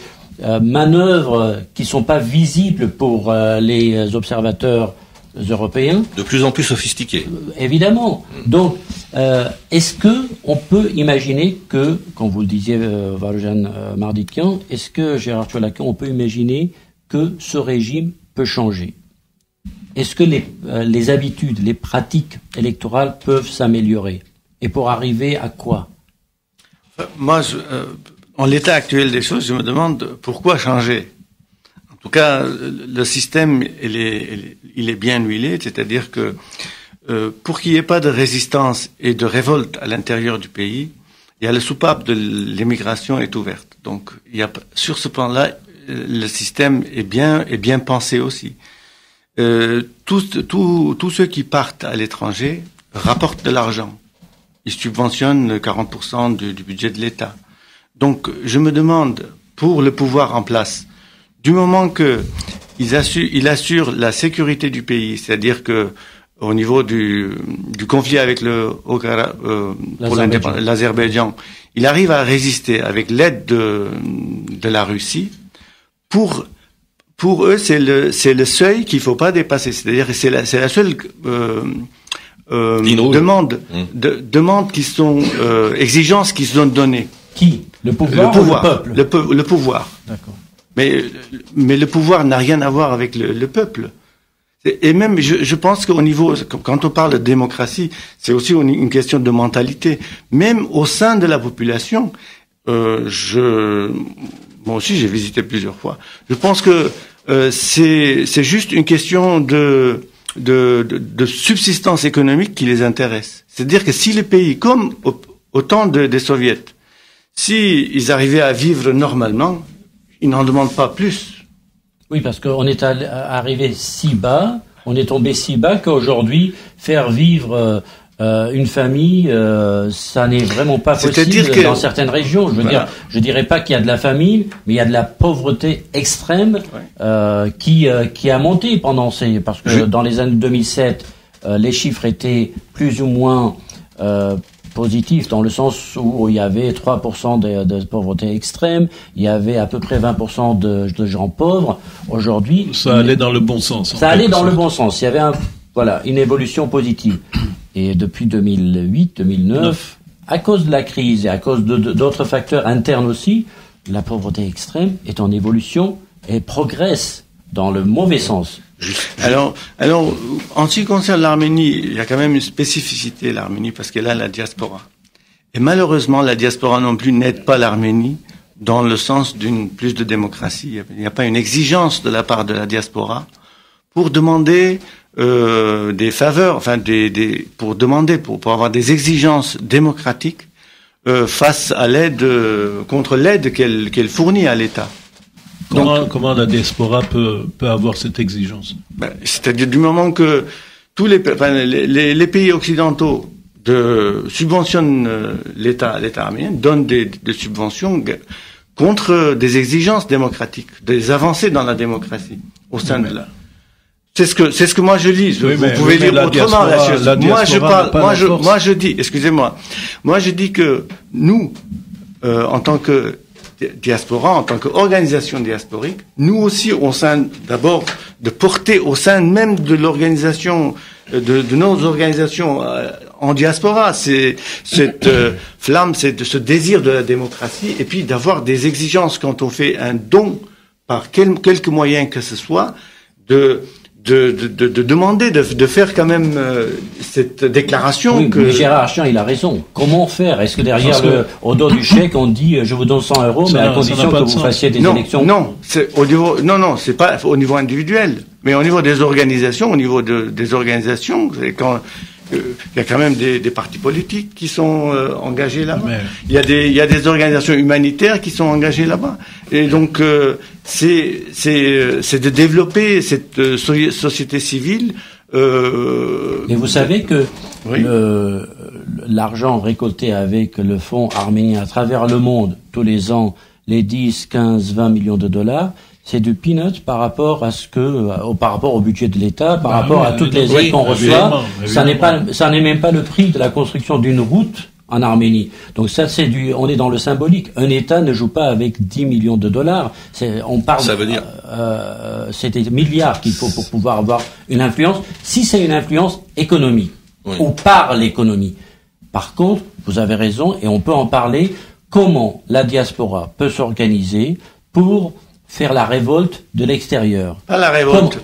manœuvres qui sont pas visibles pour les observateurs européens. De plus en plus sophistiqués. Évidemment. Donc, est-ce que on peut imaginer que, comme vous le disiez, Varjan Mardikian, est-ce que, Gérard Choualakan, on peut imaginer que ce régime peut changer? Est-ce que les habitudes, les pratiques électorales peuvent s'améliorer? Et pour arriver à quoi? Moi, en l'état actuel des choses, je me demande pourquoi changer. En tout cas, le système, il est bien huilé, c'est-à-dire que pour qu'il n'y ait pas de résistance et de révolte à l'intérieur du pays, il y a la soupape de l'immigration est ouverte. Donc, sur ce plan-là, le système est bien pensé aussi. Tous ceux qui partent à l'étranger rapportent de l'argent. Ils subventionnent 40% du budget de l'État. Donc, je me demande, pour le pouvoir en place, du moment que il assure la sécurité du pays, c'est-à-dire que au niveau du conflit avec l'Azerbaïdjan, il arrive à résister avec l'aide de la Russie. Pour eux, c'est le seuil qu'il faut pas dépasser. C'est-à-dire que c'est la seule demandes qui sont exigences qui sont données. Qui? Le pouvoir ou le peuple? Le pouvoir. D'accord. Mais le pouvoir n'a rien à voir avec le peuple. Et même, je pense qu'au niveau, quand on parle de démocratie, c'est aussi une question de mentalité. Même au sein de la population, moi aussi j'ai visité plusieurs fois. Je pense que c'est juste une question de subsistance économique qui les intéresse. C'est-à-dire que si les pays, comme au temps des soviets, si ils arrivaient à vivre normalement, ils n'en demandent pas plus. Oui, parce qu'on est arrivé si bas, on est tombé si bas qu'aujourd'hui, faire vivre une famille, ça n'est vraiment pas possible dans certaines régions. Je dirais pas qu'il y a de la famine, mais il y a de la pauvreté extrême qui a monté parce que dans les années 2007, les chiffres étaient plus ou moins positif dans le sens où il y avait 3% de pauvreté extrême, il y avait à peu près 20% de gens pauvres. Aujourd'hui, ça allait dans le bon sens. Ça allait dans le bon sens. Il y avait une évolution positive. Et depuis 2008-2009, à cause de la crise et à cause d'autres facteurs internes aussi, la pauvreté extrême est en évolution et progresse dans le mauvais sens. Alors, en ce qui concerne l'Arménie, il y a quand même une spécificité, l'Arménie, parce qu'elle a la diaspora. Et malheureusement, la diaspora non plus n'aide pas l'Arménie dans le sens d'une plus de démocratie. Il n'y a pas une exigence de la part de la diaspora pour demander des faveurs, enfin pour avoir des exigences démocratiques face à contre l'aide qu'elle fournit à l'État. Comment la diaspora peut avoir cette exigence? C'est-à-dire du moment que tous les pays occidentaux subventionnent l'État arménien, donnent des subventions contre des exigences démocratiques, des avancées dans la démocratie au sein de là. C'est ce que moi je lis. Vous pouvez lire autrement la chose. Moi je dis, excusez-moi. Moi je dis que nous, en tant que diaspora, en tant qu'organisation diasporique, nous aussi, d'abord, de porter au sein même de l'organisation, de nos organisations en diaspora, c'est cette flamme, c'est ce désir de la démocratie, et puis d'avoir des exigences quand on fait un don par quelques moyens que ce soit, de demander de faire quand même cette déclaration. Oui, mais Gérard Archian, il a raison. Comment faire? Est-ce que derrière au dos du chèque, on dit je vous donne 100 euros, mais à condition que vous fassiez des élections? Non, c'est pas au niveau individuel, mais au niveau des organisations, c'est quand il y a quand même des partis politiques qui sont engagés là-bas. Mais... Il y a des organisations humanitaires qui sont engagées là-bas. Et donc c'est de développer cette société civile. Et vous savez que l'argent récolté avec le fonds arménien à travers le monde tous les ans, les 10, 15, 20 millions de dollars, c'est du peanut par rapport à par rapport au budget de l'État, par rapport à toutes les aides qu'on reçoit. Ça n'est même pas le prix de la construction d'une route en Arménie. Donc ça, on est dans le symbolique. Un État ne joue pas avec 10 millions de dollars. On parle. Ça veut dire. C'est des milliards qu'il faut pour pouvoir avoir une influence. Si c'est une influence économique ou par l'économie. Par contre, vous avez raison et on peut en parler. Comment la diaspora peut s'organiser pour faire la révolte de l'extérieur. Pas la révolte.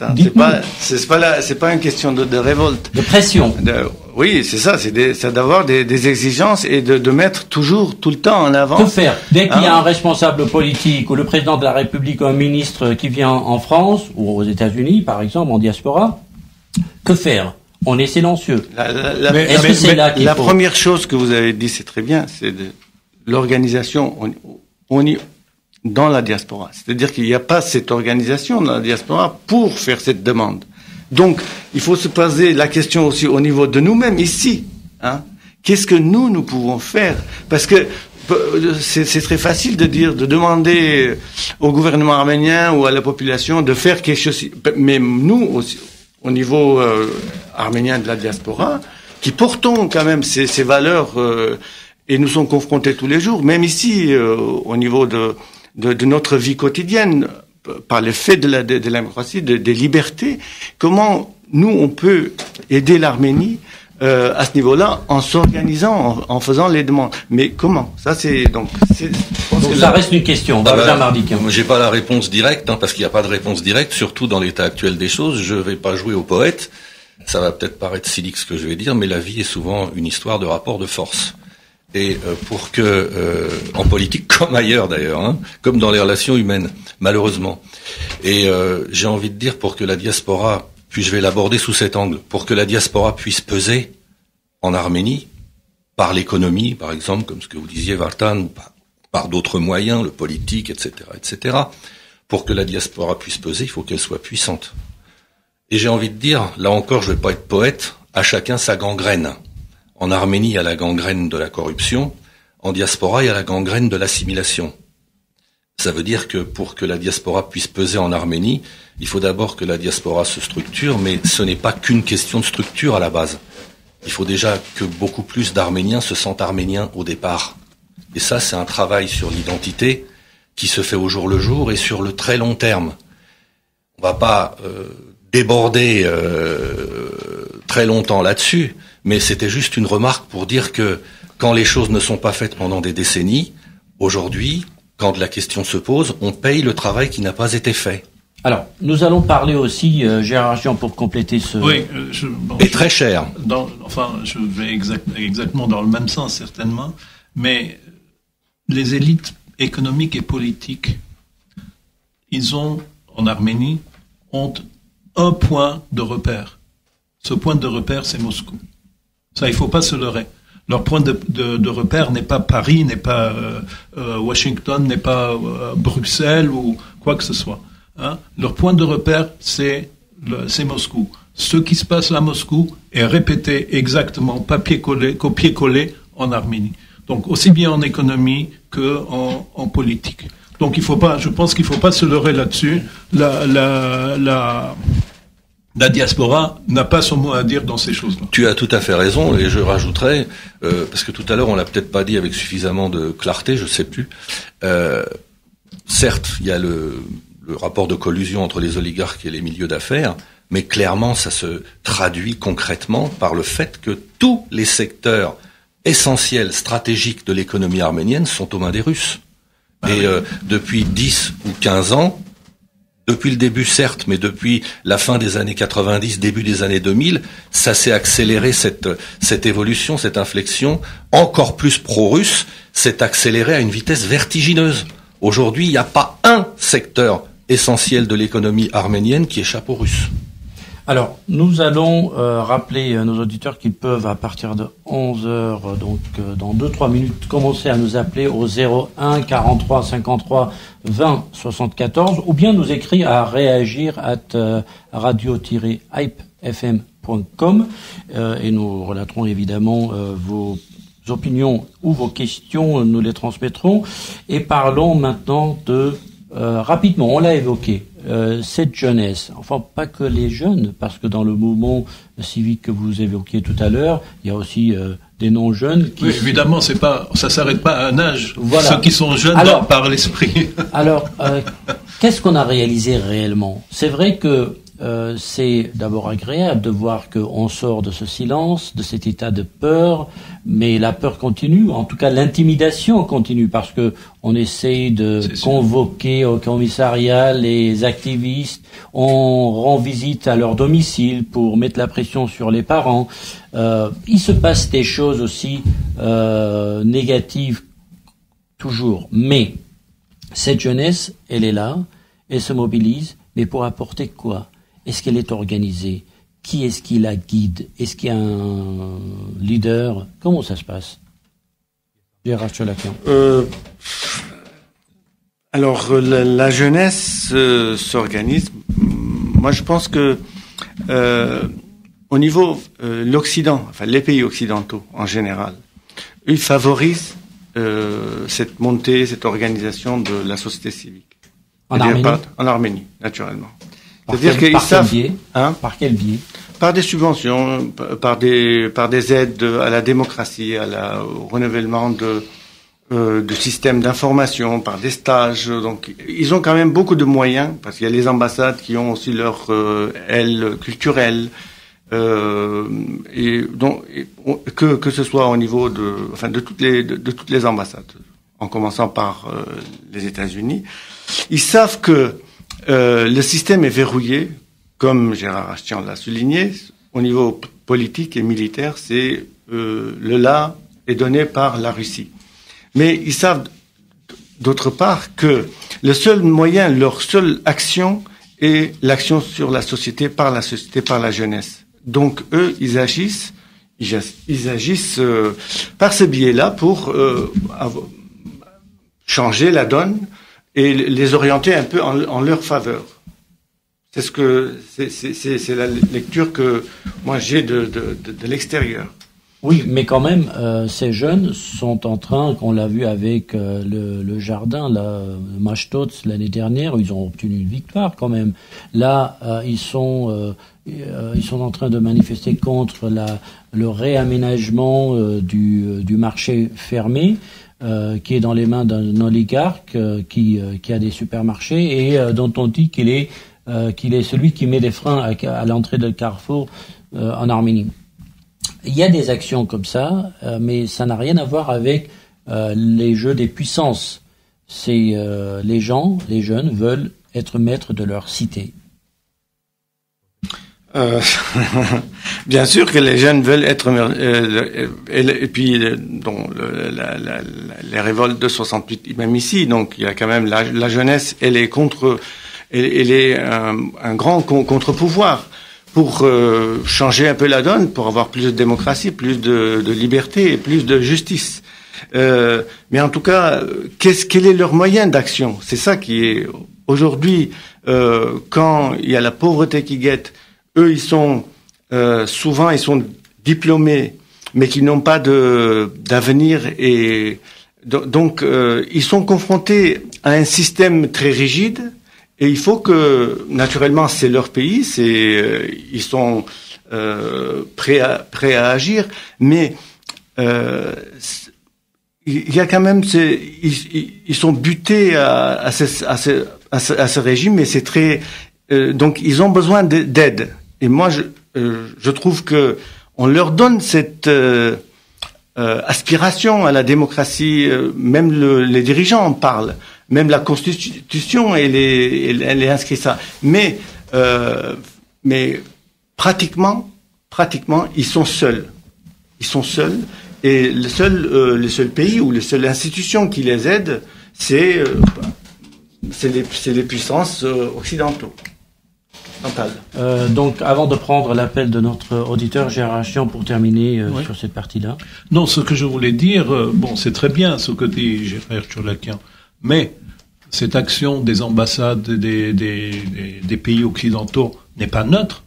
Hein. C'est pas une question de révolte. De pression. Oui, c'est ça. C'est d'avoir des exigences et de mettre toujours, tout le temps en avant. Que faire? Dès qu'il y a un responsable politique ou le président de la République ou un ministre qui vient en France ou aux États-Unis, par exemple, en diaspora, que faire? On est silencieux. Est-ce que c'est là qu'il faut... première chose que vous avez dit, c'est très bien, c'est l'organisation. Dans la diaspora. C'est-à-dire qu'il n'y a pas cette organisation dans la diaspora pour faire cette demande. Donc, il faut se poser la question aussi au niveau de nous-mêmes, ici. Hein. Qu'est-ce que nous pouvons faire? Parce que c'est très facile de demander au gouvernement arménien ou à la population de faire quelque chose. Mais nous, aussi, au niveau arménien de la diaspora, qui portons quand même ces valeurs et nous sommes confrontés tous les jours, même ici, au niveau de notre vie quotidienne, par le fait de la démocratie, des libertés, comment nous on peut aider l'Arménie à ce niveau-là en s'organisant, en faisant les demandes. Mais comment? Ça donc ça reste une question. J'ai pas la réponse directe, parce qu'il n'y a pas de réponse directe, surtout dans l'état actuel des choses. Je vais pas jouer au poète. Ça va peut-être paraître cynique ce que je vais dire, mais la vie est souvent une histoire de rapport de force. Et pour que, en politique comme ailleurs d'ailleurs, comme dans les relations humaines, malheureusement. Et j'ai envie de dire, pour que la diaspora, puis je vais l'aborder sous cet angle, pour que la diaspora puisse peser en Arménie, par l'économie, par exemple, comme ce que vous disiez, Vartan, ou par d'autres moyens, le politique, etc., etc. Pour que la diaspora puisse peser, il faut qu'elle soit puissante. Et j'ai envie de dire, là encore, je vais pas être poète, à chacun sa gangrène. En Arménie, il y a la gangrène de la corruption. En diaspora, il y a la gangrène de l'assimilation. Ça veut dire que pour que la diaspora puisse peser en Arménie, il faut d'abord que la diaspora se structure, mais ce n'est pas qu'une question de structure à la base. il faut déjà que beaucoup plus d'Arméniens se sentent arméniens au départ. Et ça, c'est un travail sur l'identité qui se fait au jour le jour et sur le très long terme. On va pas déborder très longtemps là-dessus, mais c'était juste une remarque pour dire que quand les choses ne sont pas faites pendant des décennies, aujourd'hui, quand la question se pose, on paye le travail qui n'a pas été fait. Alors, nous allons parler aussi, Gérard Jean, pour compléter ce... Oui, très cher. Je vais exactement dans le même sens, certainement, mais les élites économiques et politiques, en Arménie, ont un point de repère. Ce point de repère, c'est Moscou. Ça, il ne faut pas se leurrer. Leur point de repère n'est pas Paris, n'est pas Washington, n'est pas Bruxelles ou quoi que ce soit. Hein? Leur point de repère, c'est Moscou. Ce qui se passe à Moscou est répété exactement, copié-collé en Arménie. Donc, aussi bien en économie que en politique. Donc, je pense qu'il ne faut pas se leurrer là-dessus. La diaspora n'a pas son mot à dire dans ces choses-là. Tu as tout à fait raison, et je rajouterais, parce que tout à l'heure on l'a peut-être pas dit avec suffisamment de clarté, je sais plus. Certes, il y a le rapport de collusion entre les oligarques et les milieux d'affaires, mais clairement ça se traduit concrètement par le fait que tous les secteurs essentiels, stratégiques de l'économie arménienne sont aux mains des Russes. Et depuis 10 ou 15 ans, depuis le début certes, mais depuis la fin des années 90, début des années 2000, ça s'est accéléré, cette évolution, cette inflexion, encore plus pro-russe, s'est accélérée à une vitesse vertigineuse. Aujourd'hui, il n'y a pas un secteur essentiel de l'économie arménienne qui échappe aux Russes. Alors, nous allons rappeler à nos auditeurs qu'ils peuvent, à partir de 11h, donc dans 2-3 minutes, commencer à nous appeler au 01 43 53 20 74, ou bien nous écrire à radio-hypefm.com, et nous relaterons évidemment vos opinions ou vos questions, nous les transmettrons. Et parlons maintenant de... rapidement, on l'a évoqué, cette jeunesse, enfin pas que les jeunes, parce que dans le mouvement civique que vous évoquiez tout à l'heure, il y a aussi des non-jeunes qui... Oui, évidemment, ça s'arrête pas à un âge. Voilà. Ceux qui sont jeunes par l'esprit. Alors, qu'est-ce qu'on a réalisé réellement? C'est vrai que c'est d'abord agréable de voir qu'on sort de ce silence, de cet état de peur, mais la peur continue, en tout cas l'intimidation continue, parce que on essaye de convoquer au commissariat les activistes, on rend visite à leur domicile pour mettre la pression sur les parents. Il se passe des choses aussi négatives toujours, mais cette jeunesse, elle est là, elle se mobilise, mais pour apporter quoi? Est-ce qu'elle est organisée? Qui est-ce qui la guide? Est-ce qu'il y a un leader? Comment ça se passe? Gérard Cholakian. Alors, la jeunesse s'organise. Moi, je pense que au niveau l'Occident, enfin les pays occidentaux en général, ils favorisent cette montée, cette organisation de la société civique. En Arménie? En Arménie, naturellement. C'est-à-dire qu'ils savent... Par quel biais? Par des subventions, par des aides à la démocratie, au renouvellement de systèmes d'information, par des stages. Donc, ils ont quand même beaucoup de moyens, parce qu'il y a les ambassades qui ont aussi leur aile culturelle, et donc que ce soit au niveau de toutes les ambassades, en commençant par les États-Unis. Ils savent que le système est verrouillé, comme Gérard Astian l'a souligné, au niveau politique et militaire, c'est le là est donné par la Russie. Mais ils savent d'autre part que le seul moyen, leur seule action est l'action sur la société, par la jeunesse. Donc eux, ils agissent par ce biais-là pour changer la donne et les orienter un peu en leur faveur. C'est la lecture que moi j'ai de l'extérieur. Oui, mais quand même, ces jeunes sont en train, qu'on l'a vu avec le jardin, là, Mashtots, l'année dernière, ils ont obtenu une victoire quand même. Là, ils sont en train de manifester contre le réaménagement du marché fermé, qui est dans les mains d'un oligarque qui a des supermarchés et dont on dit qu'il est celui qui met des freins à l'entrée de Carrefour en Arménie. Il y a des actions comme ça, mais ça n'a rien à voir avec les jeux des puissances. C'est les jeunes veulent être maîtres de leur cité. Bien sûr que les jeunes veulent être et puis les révoltes de 68 même ici, donc il y a quand même la jeunesse, elle est un grand contre-pouvoir pour changer un peu la donne, pour avoir plus de démocratie, plus de liberté et plus de justice. Mais en tout cas, quel est leur moyen d'action? C'est ça qui est aujourd'hui, quand il y a la pauvreté qui guette. Eux, souvent, ils sont diplômés, mais qui n'ont pas d'avenir et donc ils sont confrontés à un système très rigide et il faut que, naturellement, c'est leur pays, ils sont prêts à agir, mais il y a quand même ils sont butés à ce régime et c'est très donc ils ont besoin d'aide. Et moi, je trouve que on leur donne cette aspiration à la démocratie. Même les dirigeants en parlent. Même la Constitution, elle est inscrite ça. Mais pratiquement, ils sont seuls. Ils sont seuls. Et le seul pays ou les seules institutions qui les aident, c'est les puissances occidentaux. Donc, avant de prendre l'appel de notre auditeur, Gérard Hachian, pour terminer sur cette partie-là. Non, ce que je voulais dire, c'est très bien ce que dit Gérard Cholakian, mais cette action des ambassades des pays occidentaux n'est pas neutre.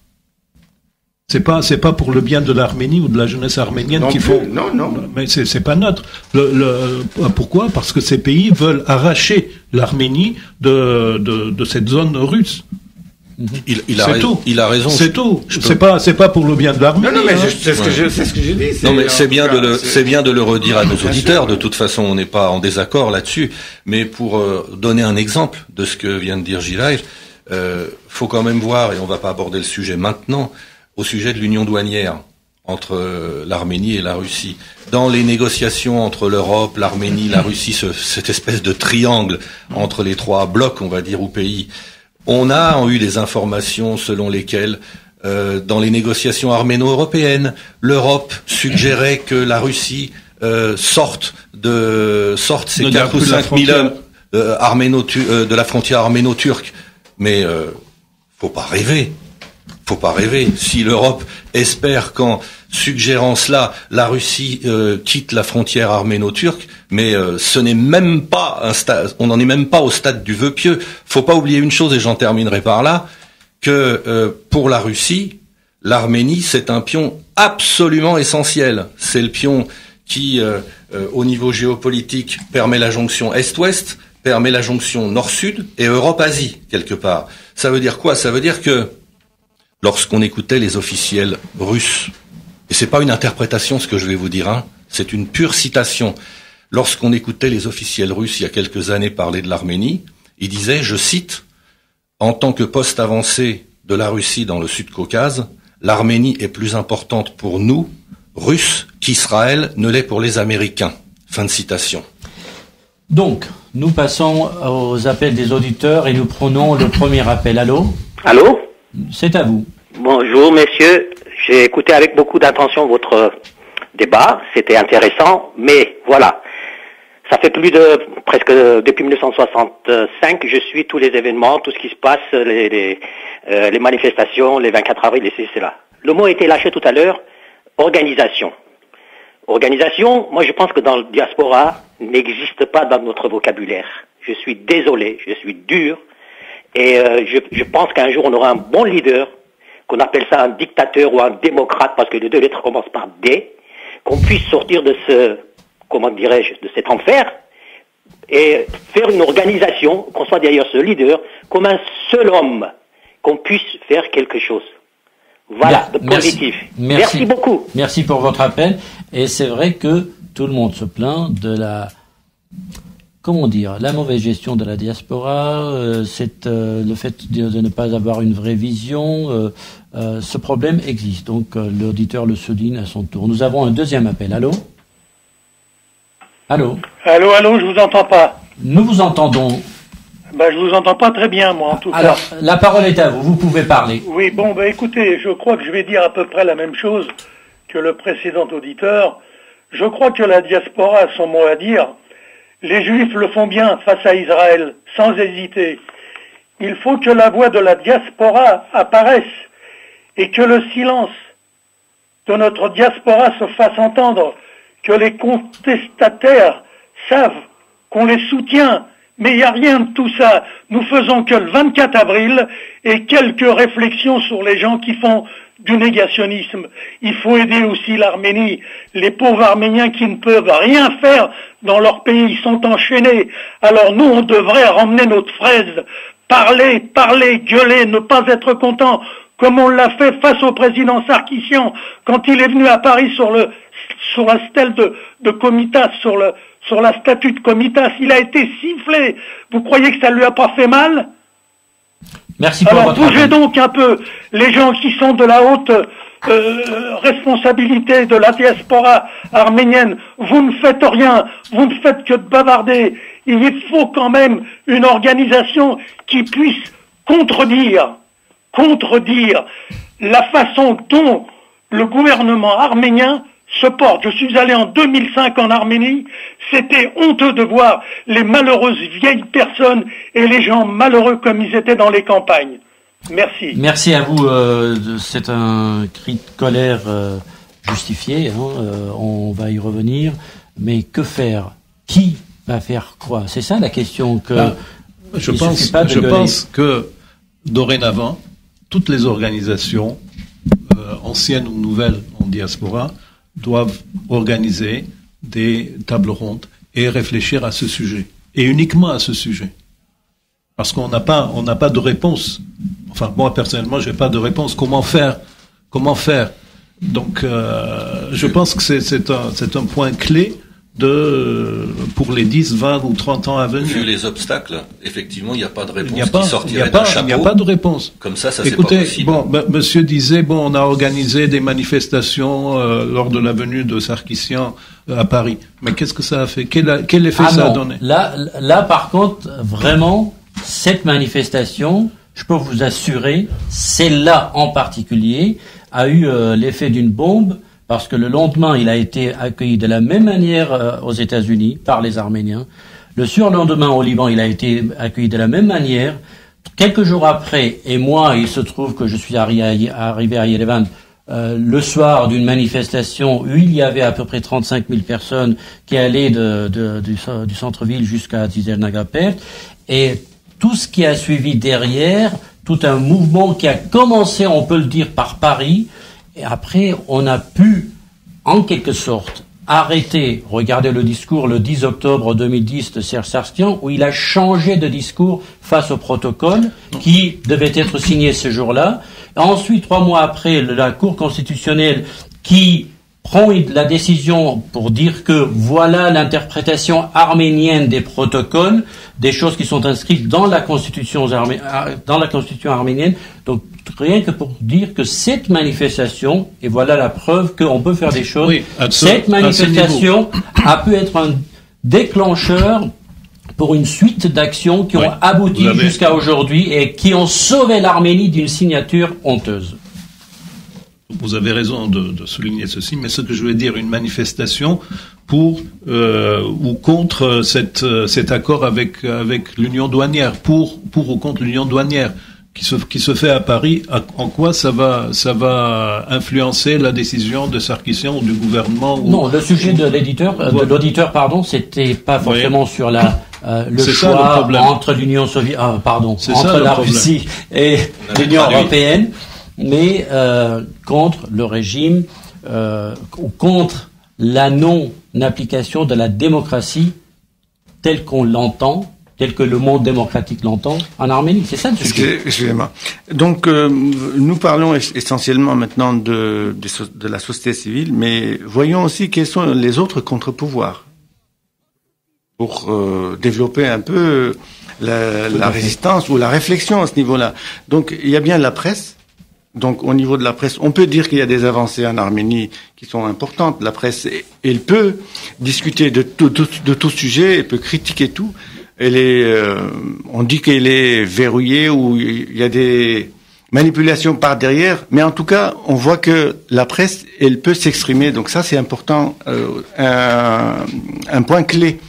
C'est pas pour le bien de l'Arménie ou de la jeunesse arménienne qu'il faut. Non. Mais c'est pas neutre. Pourquoi? Parce que ces pays veulent arracher l'Arménie de cette zone russe. Il a raison. C'est tout. C'est pas pour le bien de l'Arménie. Non, mais c'est ce que j'ai dit. Non, mais c'est bien de le redire à nos auditeurs. De toute façon, on n'est pas en désaccord là-dessus. Mais pour donner un exemple de ce que vient de dire Gilles, faut quand même voir, et on va pas aborder le sujet maintenant, au sujet de l'union douanière entre l'Arménie et la Russie. Dans les négociations entre l'Europe, l'Arménie, la Russie, cette espèce de triangle entre les trois blocs, on va dire, ou pays, on a eu des informations selon lesquelles, dans les négociations arméno-européennes, l'Europe suggérait que la Russie sorte ses 4 ou 5 000 hommes de la frontière arméno-turque. Mais faut pas rêver. Si l'Europe espère qu'en suggérant cela, la Russie quitte la frontière arméno-turque, mais ce n'est même pas un stade, on n'en est même pas au stade du vœu pieux. Faut pas oublier une chose, et j'en terminerai par là, que pour la Russie, l'Arménie, c'est un pion absolument essentiel. C'est le pion qui, au niveau géopolitique, permet la jonction Est-Ouest, permet la jonction Nord-Sud et Europe-Asie, quelque part. Ça veut dire quoi? Ça veut dire que lorsqu'on écoutait les officiels russes, et c'est pas une interprétation ce que je vais vous dire, hein, c'est une pure citation. Lorsqu'on écoutait les officiels russes il y a quelques années parler de l'Arménie, ils disaient, je cite, en tant que poste avancé de la Russie dans le Sud-Caucase, l'Arménie est plus importante pour nous, Russes, qu'Israël ne l'est pour les Américains. Fin de citation. Donc, nous passons aux appels des auditeurs et nous prenons le premier appel. Allô? Allô? C'est à vous. Bonjour, messieurs. J'ai écouté avec beaucoup d'attention votre débat. C'était intéressant, mais voilà. Ça fait presque depuis 1965 que je suis tous les événements, tout ce qui se passe, les manifestations, les 24 avril, et c'est là. Le mot a été lâché tout à l'heure, organisation. Organisation, moi je pense que dans le diaspora, n'existe pas dans notre vocabulaire. Je suis désolé, je suis dur, et je pense qu'un jour on aura un bon leader, qu'on appelle ça un dictateur ou un démocrate, parce que les deux lettres commencent par D, qu'on puisse sortir de de cet enfer, et faire une organisation, qu'on soit derrière ce leader, comme un seul homme, qu'on puisse faire quelque chose. Voilà, de positif. Merci beaucoup. Merci pour votre appel. Et c'est vrai que tout le monde se plaint de la mauvaise gestion de la diaspora, le fait de ne pas avoir une vraie vision. Ce problème existe. Donc l'auditeur le souligne à son tour. Nous avons un deuxième appel. Allô, je vous entends pas. Nous vous entendons. Je vous entends pas très bien, moi, en tout cas. Alors, la parole est à vous. Vous pouvez parler. Oui, écoutez, je crois que je vais dire à peu près la même chose que le précédent auditeur. Je crois que la diaspora a son mot à dire. Les Juifs le font bien face à Israël, sans hésiter. Il faut que la voix de la diaspora apparaisse et que le silence de notre diaspora se fasse entendre, que les contestataires savent qu'on les soutient. Mais il n'y a rien de tout ça. Nous faisons que le 24 avril et quelques réflexions sur les gens qui font du négationnisme. Il faut aider aussi l'Arménie. Les pauvres Arméniens qui ne peuvent rien faire dans leur pays, ils sont enchaînés. Alors nous, on devrait ramener notre fraise. Parler, gueuler, ne pas être content, comme on l'a fait face au président Sarkissian quand il est venu à Paris sur la stèle de Komitas, sur la statue de Komitas, il a été sifflé. Vous croyez que ça lui a pas fait mal? Merci pour votre bougez donc un peu, les gens qui sont de la haute responsabilité de la diaspora arménienne. Vous ne faites rien, vous ne faites que de bavarder. Il faut quand même une organisation qui puisse contredire la façon dont le gouvernement arménien se porte. Je suis allé en 2005 en Arménie, c'était honteux de voir les malheureuses vieilles personnes et les gens malheureux comme ils étaient dans les campagnes. Merci. Merci à vous, c'est un cri de colère justifié, on va y revenir, mais que faire? Qui va faire quoi? C'est ça la question que... Je pense que dorénavant, toutes les organisations, anciennes ou nouvelles en diaspora, doivent organiser des tables rondes et réfléchir à ce sujet. Et uniquement à ce sujet. Parce qu'on n'a pas de réponse. Enfin, moi, personnellement, j'ai pas de réponse. Comment faire? Donc, je pense que c'est un point clé pour les 10, 20 ou 30 ans à venir. Vu les obstacles, effectivement, il n'y a pas de réponse qui sortirait d'un chapeau. Il n'y a pas de réponse. Comme ça, c'est pas possible. Monsieur disait, on a organisé des manifestations lors de la venue de Sarkissian à Paris. Mais qu'est-ce que ça a fait? Quel effet ça a donné? Là, par contre, vraiment, cette manifestation, je peux vous assurer, celle-là en particulier, a eu l'effet d'une bombe. Parce que le lendemain, il a été accueilli de la même manière aux États-Unis par les Arméniens. Le surlendemain, au Liban, il a été accueilli de la même manière. Quelques jours après, et moi, il se trouve que je suis arrivé à Yerevan le soir d'une manifestation où il y avait à peu près 35 000 personnes qui allaient du centre-ville jusqu'à Tzernagapert. Et tout ce qui a suivi derrière, tout un mouvement qui a commencé, on peut le dire, par Paris. Et après, on a pu, en quelque sorte, arrêter, regardez le discours le 10 octobre 2010 de Serge Sarkissian, où il a changé de discours face au protocole qui devait être signé ce jour-là. Ensuite, 3 mois après, la Cour constitutionnelle qui prend la décision pour dire que voilà l'interprétation arménienne des protocoles, des choses qui sont inscrites dans la constitution arménienne. Donc, rien que pour dire que cette manifestation, et voilà la preuve qu'on peut faire des choses, cette manifestation a pu être un déclencheur pour une suite d'actions qui ont abouti jusqu'à aujourd'hui et qui ont sauvé l'Arménie d'une signature honteuse. Vous avez raison de souligner ceci, mais ce que je veux dire, une manifestation pour ou contre cet accord avec l'union douanière, pour ou contre l'union douanière qui se fait à Paris, en quoi ça va influencer la décision de Sarkissian ou du gouvernement? Non, le sujet de l'auditeur, c'était pas forcément sur le choix entre l'Union soviétique, entre la Russie et l'Union européenne. Mais contre le régime ou contre la non-application de la démocratie telle qu'on l'entend tel que le monde démocratique l'entend en Arménie. C'est ça le sujet. Excusez-moi. Donc, nous parlons essentiellement maintenant de la société civile, mais voyons aussi quels sont les autres contre-pouvoirs pour développer un peu la résistance ou la réflexion à ce niveau-là. Donc, il y a bien la presse. Donc, au niveau de la presse, on peut dire qu'il y a des avancées en Arménie qui sont importantes. La presse, elle peut discuter de tout sujet, elle peut critiquer tout. On dit qu'elle est verrouillée ou il y a des manipulations par derrière, mais en tout cas, on voit que la presse, elle peut s'exprimer. Donc ça, c'est important, un point clé.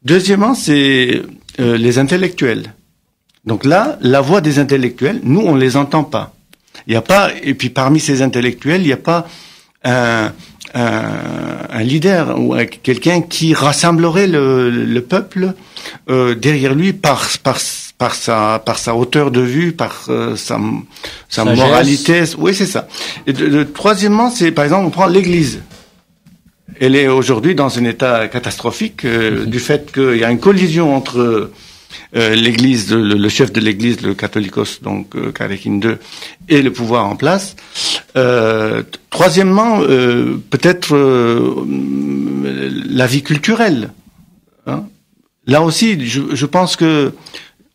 Deuxièmement, c'est les intellectuels. Donc là, la voix des intellectuels, nous, on les entend pas. Il n'y a pas, et puis parmi ces intellectuels, il n'y a pas un leader ou quelqu'un qui rassemblerait le peuple derrière lui par sa hauteur de vue, par sa moralité. Oui, c'est ça. Et troisièmement, c'est par exemple, on prend l'Église. Elle est aujourd'hui dans un état catastrophique du fait qu'il y a une collision entre l'Église, le chef de l'Église, le catholicos, donc Karekin II, et le pouvoir en place. Troisièmement, peut-être la vie culturelle. Hein. Là aussi, je pense que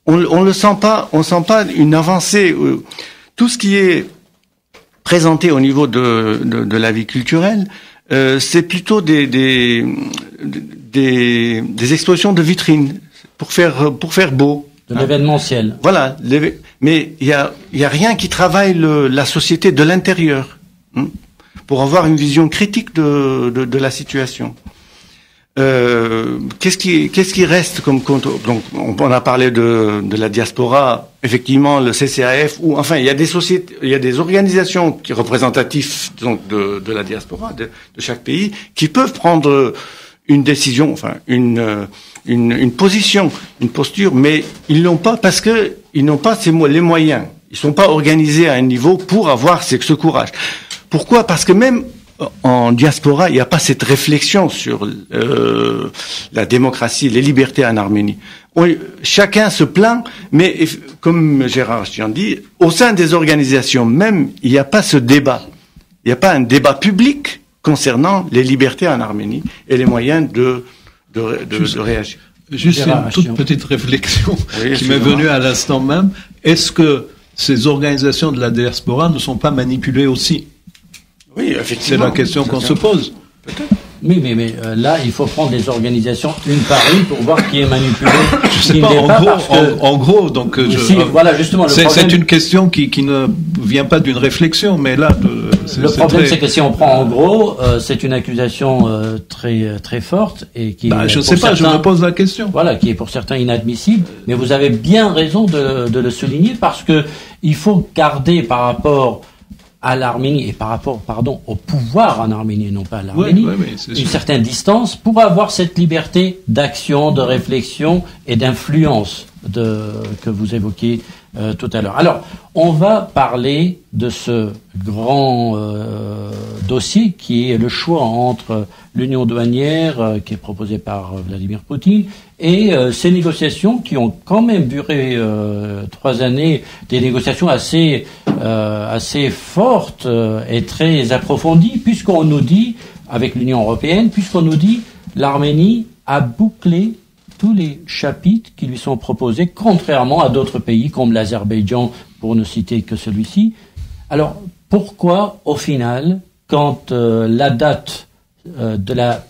on le sent pas, on sent pas une avancée. Tout ce qui est présenté au niveau de la vie culturelle, c'est plutôt des expositions de vitrines. Pour faire beau. De l'événementiel. Voilà. Mais il y a rien qui travaille la société de l'intérieur, pour avoir une vision critique de la situation. Qu'est-ce qui reste comme compte? Donc, on a parlé de la diaspora, effectivement, le CCAF, ou enfin, il y a des sociétés, il y a des organisations qui représentatives, donc, de la diaspora, de chaque pays, qui peuvent prendre une décision, enfin, une position, une posture, mais ils l'ont pas parce que ils n'ont pas les moyens. Ils sont pas organisés à un niveau pour avoir ce courage. Pourquoi? Parce que même en diaspora, il n'y a pas cette réflexion sur la démocratie, les libertés en Arménie. Chacun se plaint, mais comme Gérard Chian dit, au sein des organisations même, il n'y a pas ce débat. Il n'y a pas un débat public concernant les libertés en Arménie et les moyens de réagir. Juste une toute petite réflexion qui m'est venue à l'instant même. Est-ce que ces organisations de la diaspora ne sont pas manipulées aussi? Oui, effectivement. C'est la question qu'on se pose. Peut-être. Oui, mais là, il faut prendre les organisations une par une pour voir qui est manipulé. Je sais pas, en gros, donc, voilà, justement, c'est une question qui ne vient pas d'une réflexion, mais là, le problème, c'est que si on prend en gros, c'est une accusation très, très forte et qui, je sais pas, je me pose la question. Voilà, qui est pour certains inadmissible, mais vous avez bien raison de le souligner parce que il faut garder par rapport à l'Arménie et par rapport, au pouvoir en Arménie, non pas à l'Arménie, une certaine distance pour avoir cette liberté d'action, de réflexion et d'influence que vous évoquiez tout à l'heure. Alors, on va parler de ce grand dossier qui est le choix entre l'union douanière qui est proposée par Vladimir Poutine et ces négociations qui ont quand même duré 3 années, des négociations assez fortes et très approfondies, puisqu'on nous dit, avec l'Union européenne, l'Arménie a bouclé tous les chapitres qui lui sont proposés, contrairement à d'autres pays comme l'Azerbaïdjan, pour ne citer que celui-ci. Alors, pourquoi, au final, quand la date de la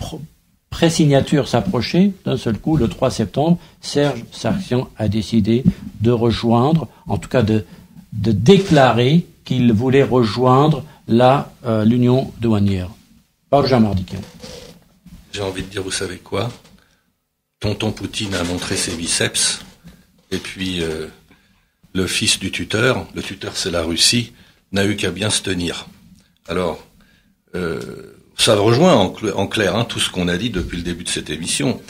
pré-signature s'approchait, d'un seul coup, le 3 septembre, Serge Sarkian a décidé de rejoindre, en tout cas de déclarer qu'il voulait rejoindre l'union douanière. Barjan Mardikian. J'ai envie de dire, vous savez quoi? Tonton Poutine a montré ses biceps, et puis le fils du tuteur, le tuteur c'est la Russie, n'a eu qu'à bien se tenir. Alors, ça rejoint en clair tout ce qu'on a dit depuis le début de cette émission.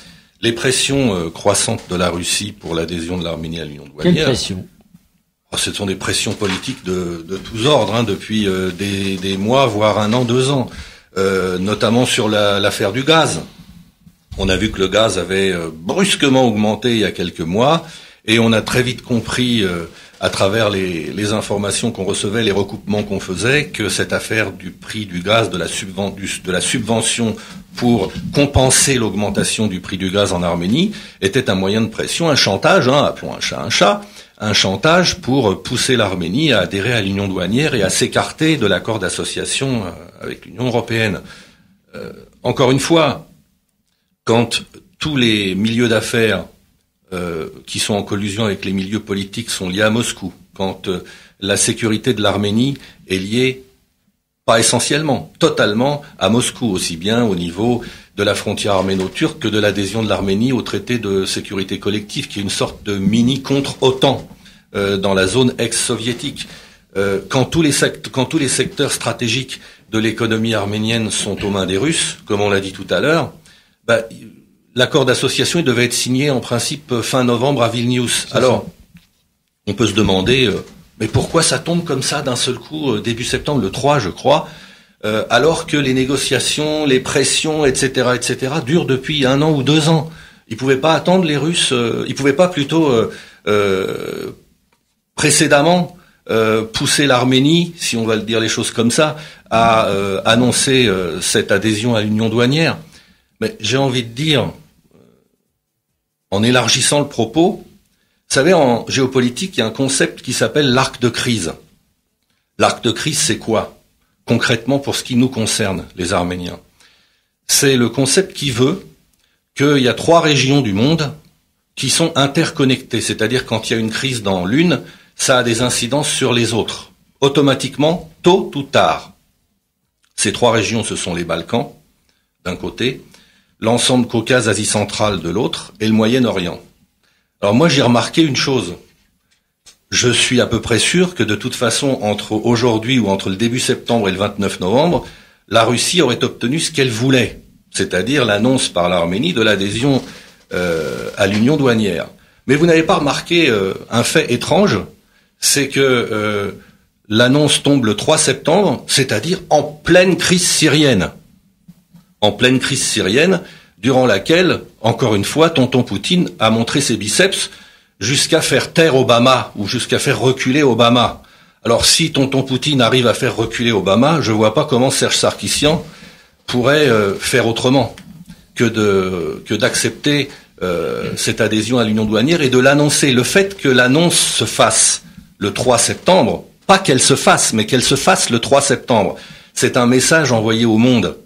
Les pressions croissantes de la Russie pour l'adhésion de l'Arménie à l'Union douanière. Quelle pression? Ce sont des pressions politiques de tous ordres, depuis des mois, voire 1 an, 2 ans, notamment sur l'affaire du gaz. On a vu que le gaz avait brusquement augmenté il y a quelques mois, et on a très vite compris, à travers les informations qu'on recevait, les recoupements qu'on faisait, que cette affaire du prix du gaz, de la subvention pour compenser l'augmentation du prix du gaz en Arménie, était un moyen de pression, un chantage, appelons un chat, un chantage pour pousser l'Arménie à adhérer à l'union douanière et à s'écarter de l'accord d'association avec l'Union européenne. Encore une fois, quand tous les milieux d'affaires qui sont en collusion avec les milieux politiques sont liés à Moscou, quand la sécurité de l'Arménie est liée, pas essentiellement, totalement à Moscou, aussi bien au niveau de la frontière arméno-turque que de l'adhésion de l'Arménie au traité de sécurité collective, qui est une sorte de mini contre-OTAN dans la zone ex-soviétique. Quand tous les secteurs stratégiques de l'économie arménienne sont aux mains des Russes, comme on l'a dit tout à l'heure, l'accord d'association il devait être signé en principe fin novembre à Vilnius. Alors, on peut se demander, mais pourquoi ça tombe comme ça d'un seul coup, début septembre, le 3 je crois, alors que les négociations, les pressions, etc., durent depuis 1 an ou 2 ans. Ils pouvaient pas attendre les Russes, ils pouvaient pas plutôt précédemment pousser l'Arménie, si on va le dire les choses comme ça, à annoncer cette adhésion à l'union douanière. Mais j'ai envie de dire, en élargissant le propos, vous savez, en géopolitique, il y a un concept qui s'appelle l'arc de crise. L'arc de crise, c'est quoi? Concrètement, pour ce qui nous concerne, les Arméniens. C'est le concept qui veut qu'il y a 3 régions du monde qui sont interconnectées. C'est-à-dire, quand il y a une crise dans l'une, ça a des incidences sur les autres. Automatiquement, tôt ou tard. Ces 3 régions, ce sont les Balkans, d'un côté, l'ensemble Caucase, Asie centrale de l'autre, et le Moyen-Orient. Alors moi, j'ai remarqué une chose. Je suis à peu près sûr que de toute façon, entre aujourd'hui ou entre le début septembre et le 29 novembre, la Russie aurait obtenu ce qu'elle voulait, c'est-à-dire l'annonce par l'Arménie de l'adhésion à l'union douanière. Mais vous n'avez pas remarqué un fait étrange, c'est que l'annonce tombe le 3 septembre, c'est-à-dire en pleine crise syrienne. En pleine crise syrienne, durant laquelle, encore une fois, tonton Poutine a montré ses biceps jusqu'à faire taire Obama ou jusqu'à faire reculer Obama. Alors si tonton Poutine arrive à faire reculer Obama, je vois pas comment Serge Sarkissian pourrait faire autrement que d'accepter cette adhésion à l'union douanière et de l'annoncer. Le fait que l'annonce se fasse le 3 septembre, pas qu'elle se fasse, mais qu'elle se fasse le 3 septembre, c'est un message envoyé au monde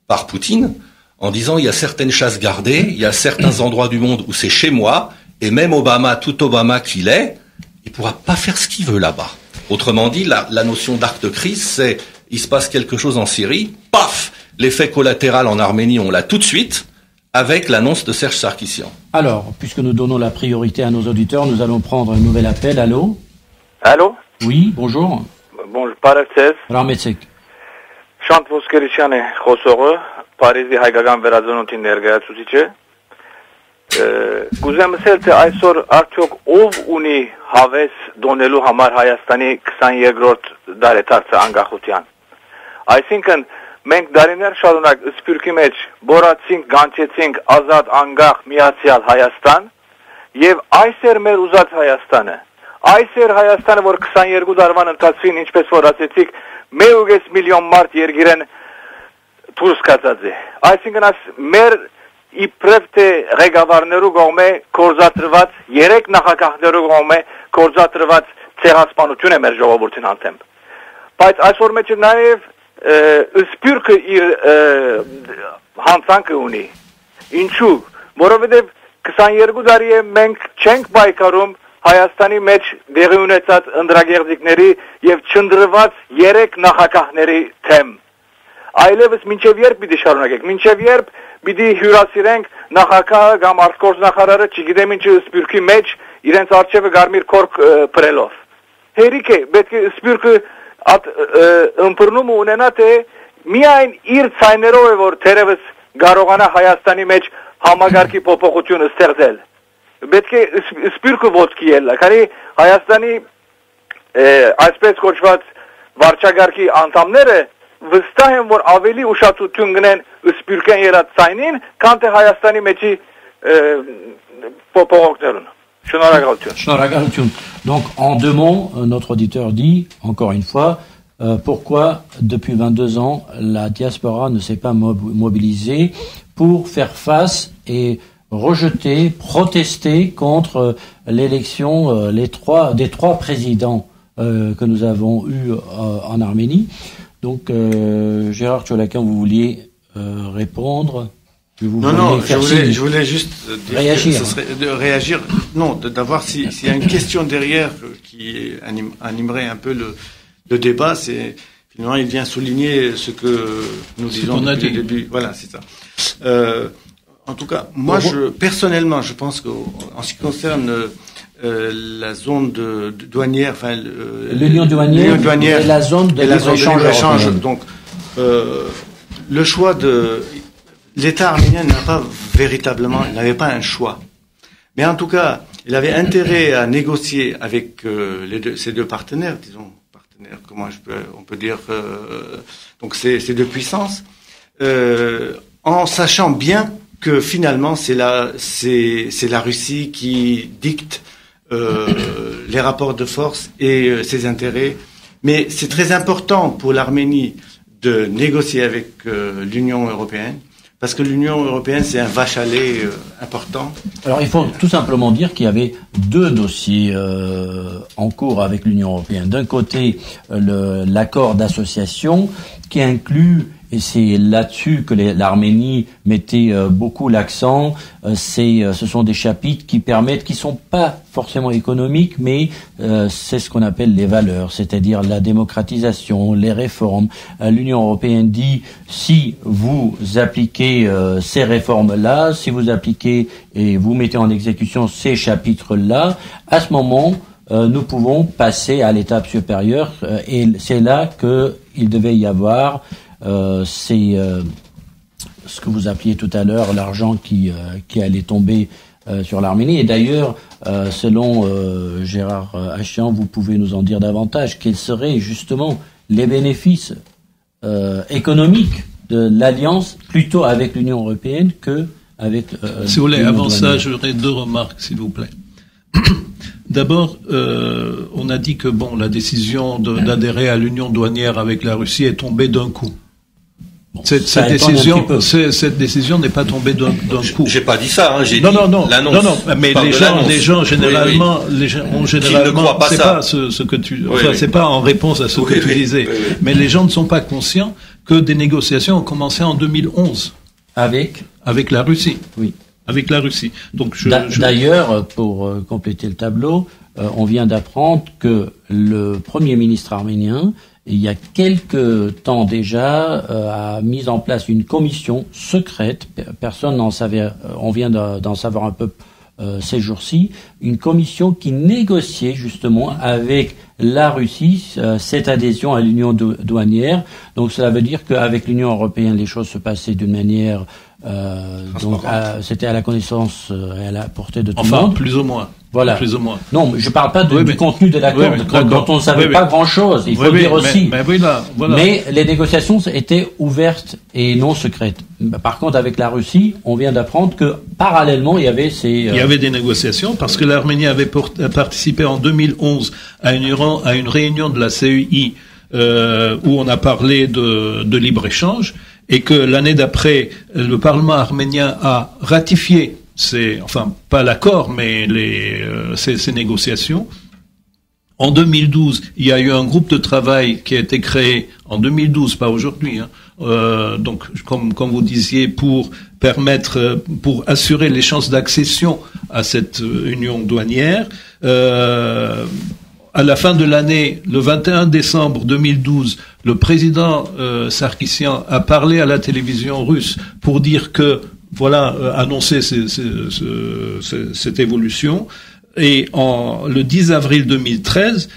par Poutine, en disant il y a certaines chasses gardées, il y a certains endroits du monde où c'est chez moi, et même Obama, tout Obama qu'il est, il pourra pas faire ce qu'il veut là-bas. Autrement dit, la notion d'arc de crise, c'est il se passe quelque chose en Syrie, paf, l'effet collatéral en Arménie, on l'a tout de suite, avec l'annonce de Serge Sarkissian. Alors, puisque nous donnons la priorité à nos auditeurs, nous allons prendre un nouvel appel. Allô? Allô? Oui, bonjour. Bonjour, Paracès. Rametsek. Շանթ Ոսկերյանը խոսողը Փարիզի հայկական վերածնունդի ներկայացուցիչը Գուզեմ ասել թե այսօր արդյոք ով ունի հավես դոնելու համար Հայաստանի 22-րդ դարեթարցը անկախության Այսինքն մենք դարիներ շարունակ սփյուռքի մեջ բորացինք, գանչեցինք ազատ անկախ միացյալ Հայաստան եւ այս էր մեր ուզած Հայաստանը Այս էր Հայաստանը որ 22 տարվան ընթացքին ինչպես որ ասեցիք 1.5 միլիոն մարդ երգիրեն դուրս կացած է այսինքն աս մեր իբրև թե ղեկավարներու կողմէ կորզատրված 3 նախագահներու կողմէ կորզատրված ցեղասպանություն է մեր ժողովրդին հանդեպ բայց այսօր մեջ նաև սփյուռքը իր հանցանքը ունի ինչու որովհետև 22 տարի է մենք չենք պայքարում Հայաստանի մեջ դեղի ունեցած ընդրագեղձիկների եւ չնդրված 3 նախագահների թեմ այլևս մինչեւ երբ պիտի շարունակենք մինչեւ երբ պիտի հյուրասիրենք նախագահը կամ արտգործնախարարը չգիտեմ ինչ սփյուռքի մեջ իրենց արչեւը գարմիր քորք պրելով հերիք է պետք է սփյուռքը ըմբռնում ունենա թե միայն իր ցայներով է որ թերևս կարողանա Հայաստանի մեջ համագարկի փոփոխություն ստեղծել Պետք է սփյուռքը ոտքի ելնա, քանի Հայաստանի այսպես կոչված վարչագահի անդամները վստահ եմ որ ավելի ուշադրություն գնեն սպյուրքեն երացայինին, քան թե Հայաստանի մեջի փոփոխությունն։ Շնորհակալություն. Donc, en 2 mots, notre auditeur dit, encore une fois, pourquoi, depuis 22 ans, la diaspora ne s'est pas mobilisée pour faire face et rejeter, protester contre l'élection des 3 présidents que nous avons eus en Arménie. Donc, Gérard Tcholakan, vous vouliez répondre? Je voulais juste dire réagir. Réagir. Non, d'avoir s'il y a une question derrière qui animerait un peu le débat, c'est finalement il vient souligner ce que nous disons depuis le début. Voilà, c'est ça. En tout cas, moi, personnellement, je pense qu'en ce qui concerne la zone douanière, enfin l'union douanière et la zone de libre-échange. Donc, le choix de l'État arménien n'avait pas un choix. Mais en tout cas, il avait intérêt à négocier avec ces 2 partenaires, disons partenaires, on peut dire, donc ces 2 puissances, en sachant bien que finalement c'est la Russie qui dicte les rapports de force et ses intérêts. Mais c'est très important pour l'Arménie de négocier avec l'Union européenne. Parce que l'Union européenne, c'est un vache à lait important. Alors, il faut tout simplement dire qu'il y avait 2 dossiers en cours avec l'Union européenne. D'un côté, l'accord d'association qui inclut, et c'est là-dessus que l'Arménie mettait beaucoup l'accent, ce sont des chapitres qui sont pas forcément économiques, mais c'est ce qu'on appelle les valeurs, c'est-à-dire la démocratisation, les réformes. L'Union européenne dit, si vous appliquez ces réformes-là, si vous appliquez et vous mettez en exécution ces chapitres-là, à ce moment, nous pouvons passer à l'étape supérieure, et c'est là qu'il devait y avoir c'est ce que vous appeliez tout à l'heure l'argent qui allait tomber sur l'Arménie. Et d'ailleurs, selon Gérard Achian, vous pouvez nous en dire davantage. Quels seraient justement les bénéfices économiques de l'alliance plutôt avec l'Union européenne que avec si vous voulez, avant ça, j'aurais 2 remarques, s'il vous plaît. D'abord, on a dit que la décision d'adhérer à l'union douanière avec la Russie est tombée d'un coup. Bon, cette décision n'est pas tombée d'un coup. J'ai pas dit ça, hein, j'ai dit l'annonce. Non, mais les gens généralement, c'est pas ce que tu, c'est pas en réponse à ce que tu disais. Mais les gens ne sont pas conscients que des négociations ont commencé en 2011. Avec la Russie. Oui. Avec la Russie. Donc D'ailleurs, pour compléter le tableau, on vient d'apprendre que le Premier ministre arménien, il y a quelque temps déjà, a mis en place une commission secrète, personne n'en savait, on vient d'en savoir un peu ces jours-ci, une commission qui négociait justement avec la Russie cette adhésion à l'union douanière. Donc cela veut dire qu'avec l'Union européenne, les choses se passaient d'une manière donc c'était à la connaissance et à la portée de tout le monde. Plus ou moins. Voilà. Plus ou moins. Non, je parle pas du contenu de l'accord dont on ne savait pas grand-chose. Il faut dire aussi. Voilà. Mais les négociations étaient ouvertes et non secrètes. Par contre, avec la Russie, on vient d'apprendre que parallèlement, il y avait il y avait des négociations parce que l'Arménie avait participé en 2011 à une réunion de la CEI où on a parlé de libre-échange et que l'année d'après, le Parlement arménien a ratifié pas l'accord, mais ces négociations. En 2012, il y a eu un groupe de travail qui a été créé en 2012, pas aujourd'hui, donc comme vous disiez, pour assurer les chances d'accession à cette union douanière. À la fin de l'année, le 21 décembre 2012, le président Sarkissian a parlé à la télévision russe pour dire que annoncer cette évolution. Et le 10 avril 2013,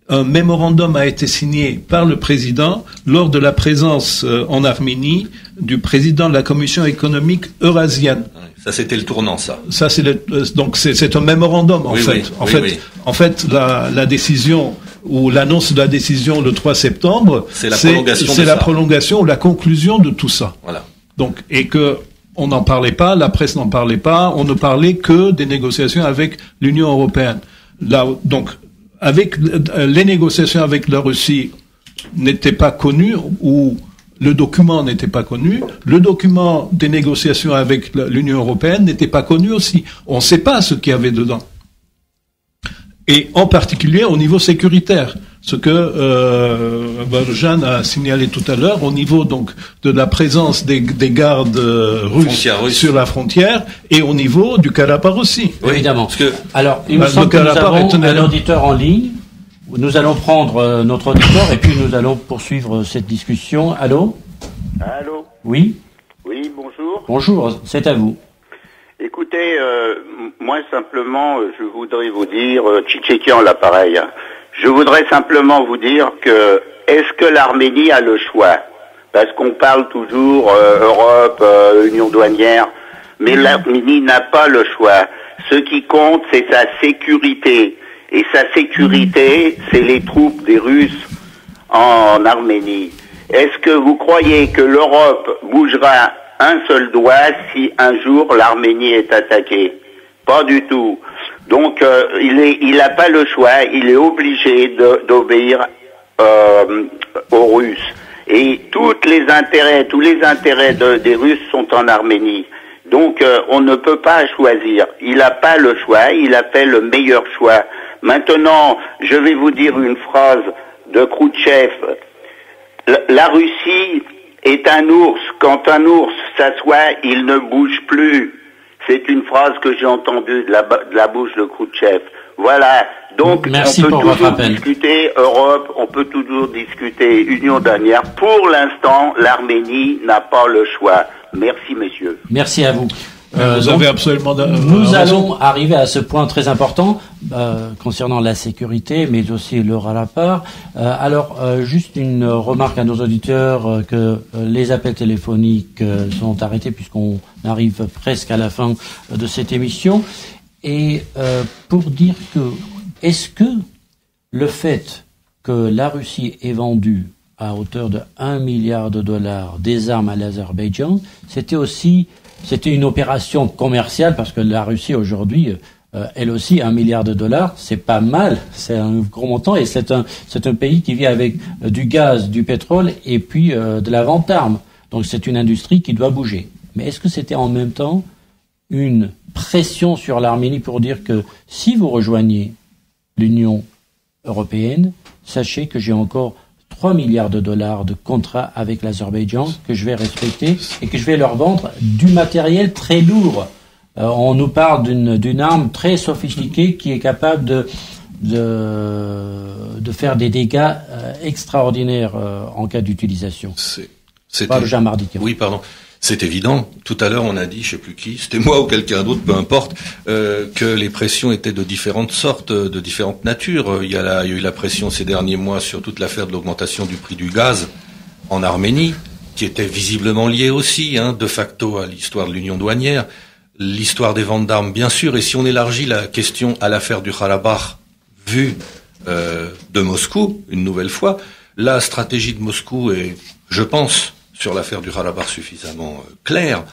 un mémorandum a été signé par le président lors de la présence en Arménie du président de la Commission économique eurasienne. Ça, c'était le tournant, ça. Donc c'est un mémorandum, en fait. En fait, la décision ou l'annonce de la décision le 3 septembre, c'est la prolongation ou la conclusion de tout ça. Voilà. Donc, et que on n'en parlait pas, la presse n'en parlait pas, on ne parlait que des négociations avec l'Union européenne. Là, donc, avec les négociations avec la Russie n'étaient pas connues, ou le document n'était pas connu, le document des négociations avec l'Union européenne n'était pas connu aussi. On ne sait pas ce qu'il y avait dedans. Et en particulier au niveau sécuritaire, ce que Jeanne a signalé tout à l'heure, au niveau donc de la présence des gardes russes sur la frontière, et au niveau du Karabakh aussi. Oui, évidemment. Parce que, alors, il me semble que nous avons un auditeur en ligne. Nous allons prendre notre auditeur et puis nous allons poursuivre cette discussion. Allô ? Allô ? Oui ? Oui, bonjour. Bonjour, c'est à vous. Écoutez, moi simplement, je voudrais vous dire, Tchitchekian l'appareil, je voudrais simplement vous dire que, est-ce que l'Arménie a le choix ? Parce qu'on parle toujours Europe, Union douanière, mais l'Arménie n'a pas le choix. Ce qui compte, c'est sa sécurité. Et sa sécurité, c'est les troupes des Russes en Arménie. Est-ce que vous croyez que l'Europe bougera un seul doigt si un jour l'Arménie est attaquée? Pas du tout. Donc il n'a pas le choix, il est obligé d'obéir aux Russes. Et tous les intérêts des Russes sont en Arménie. Donc on ne peut pas choisir. Il n'a pas le choix, il a fait le meilleur choix. Maintenant, je vais vous dire une phrase de Khrouchtchev. La Russie est un ours. Quand un ours s'assoit, il ne bouge plus. C'est une phrase que j'ai entendue de la bouche de Khrouchtchev. Voilà. Donc, merci, on peut toujours discuter Europe, on peut toujours discuter Union douanière. Pour l'instant, l'Arménie n'a pas le choix. Merci, messieurs. Merci à vous. Vous avez absolument nous allons arriver à ce point très important concernant la sécurité, mais aussi le Karabakh. Alors, juste une remarque à nos auditeurs que les appels téléphoniques sont arrêtés puisqu'on arrive presque à la fin de cette émission. Et pour dire que, est-ce que le fait que la Russie ait vendu à hauteur de $1 milliard des armes à l'Azerbaïdjan, c'était une opération commerciale parce que la Russie aujourd'hui, elle aussi, $1 milliard, c'est pas mal, c'est un gros montant et c'est un pays qui vit avec du gaz, du pétrole et puis de la vente d'armes. Donc c'est une industrie qui doit bouger. Mais est-ce que c'était en même temps une pression sur l'Arménie pour dire que si vous rejoignez l'Union européenne, sachez que j'ai encore $3 milliards de contrats avec l'Azerbaïdjan que je vais respecter et que je vais leur vendre du matériel très lourd. On nous parle d'une arme très sophistiquée qui est capable de faire des dégâts extraordinaires en cas d'utilisation. C'est pas le Jean Mardikian. Oui, pardon. C'est évident. Tout à l'heure, on a dit, je sais plus qui, c'était moi ou quelqu'un d'autre, peu importe, que les pressions étaient de différentes sortes, de différentes natures. Il y a eu la pression ces derniers mois sur toute l'affaire de l'augmentation du prix du gaz en Arménie, qui était visiblement liée aussi, de facto, à l'histoire de l'union douanière, l'histoire des ventes d'armes, bien sûr. Et si on élargit la question à l'affaire du Karabakh, vue de Moscou, une nouvelle fois, la stratégie de Moscou est, je pense, sur l'affaire du Karabakh suffisamment clair.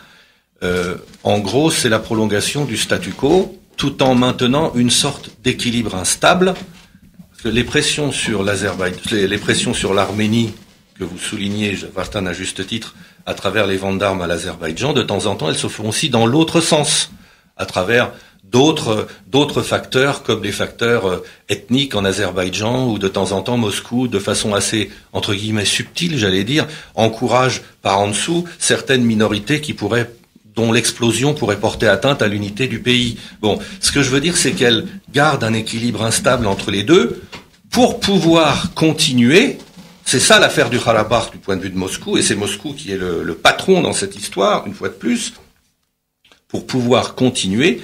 En gros, c'est la prolongation du statu quo, tout en maintenant une sorte d'équilibre instable. Parce que les pressions sur l'Azerbaïdjan, les pressions sur l'Arménie, que vous soulignez, Vartan à juste titre, à travers les ventes d'armes à l'Azerbaïdjan, de temps en temps, elles se font aussi dans l'autre sens, à travers d'autres facteurs, comme les facteurs ethniques en Azerbaïdjan, où de temps en temps Moscou, de façon assez, entre guillemets, subtile, j'allais dire, encourage par en dessous certaines minorités dont l'explosion pourrait porter atteinte à l'unité du pays. Bon, ce que je veux dire, c'est qu'elle garde un équilibre instable entre les deux pour pouvoir continuer. C'est ça l'affaire du Karabakh du point de vue de Moscou, et c'est Moscou qui est le patron dans cette histoire, une fois de plus, pour pouvoir continuer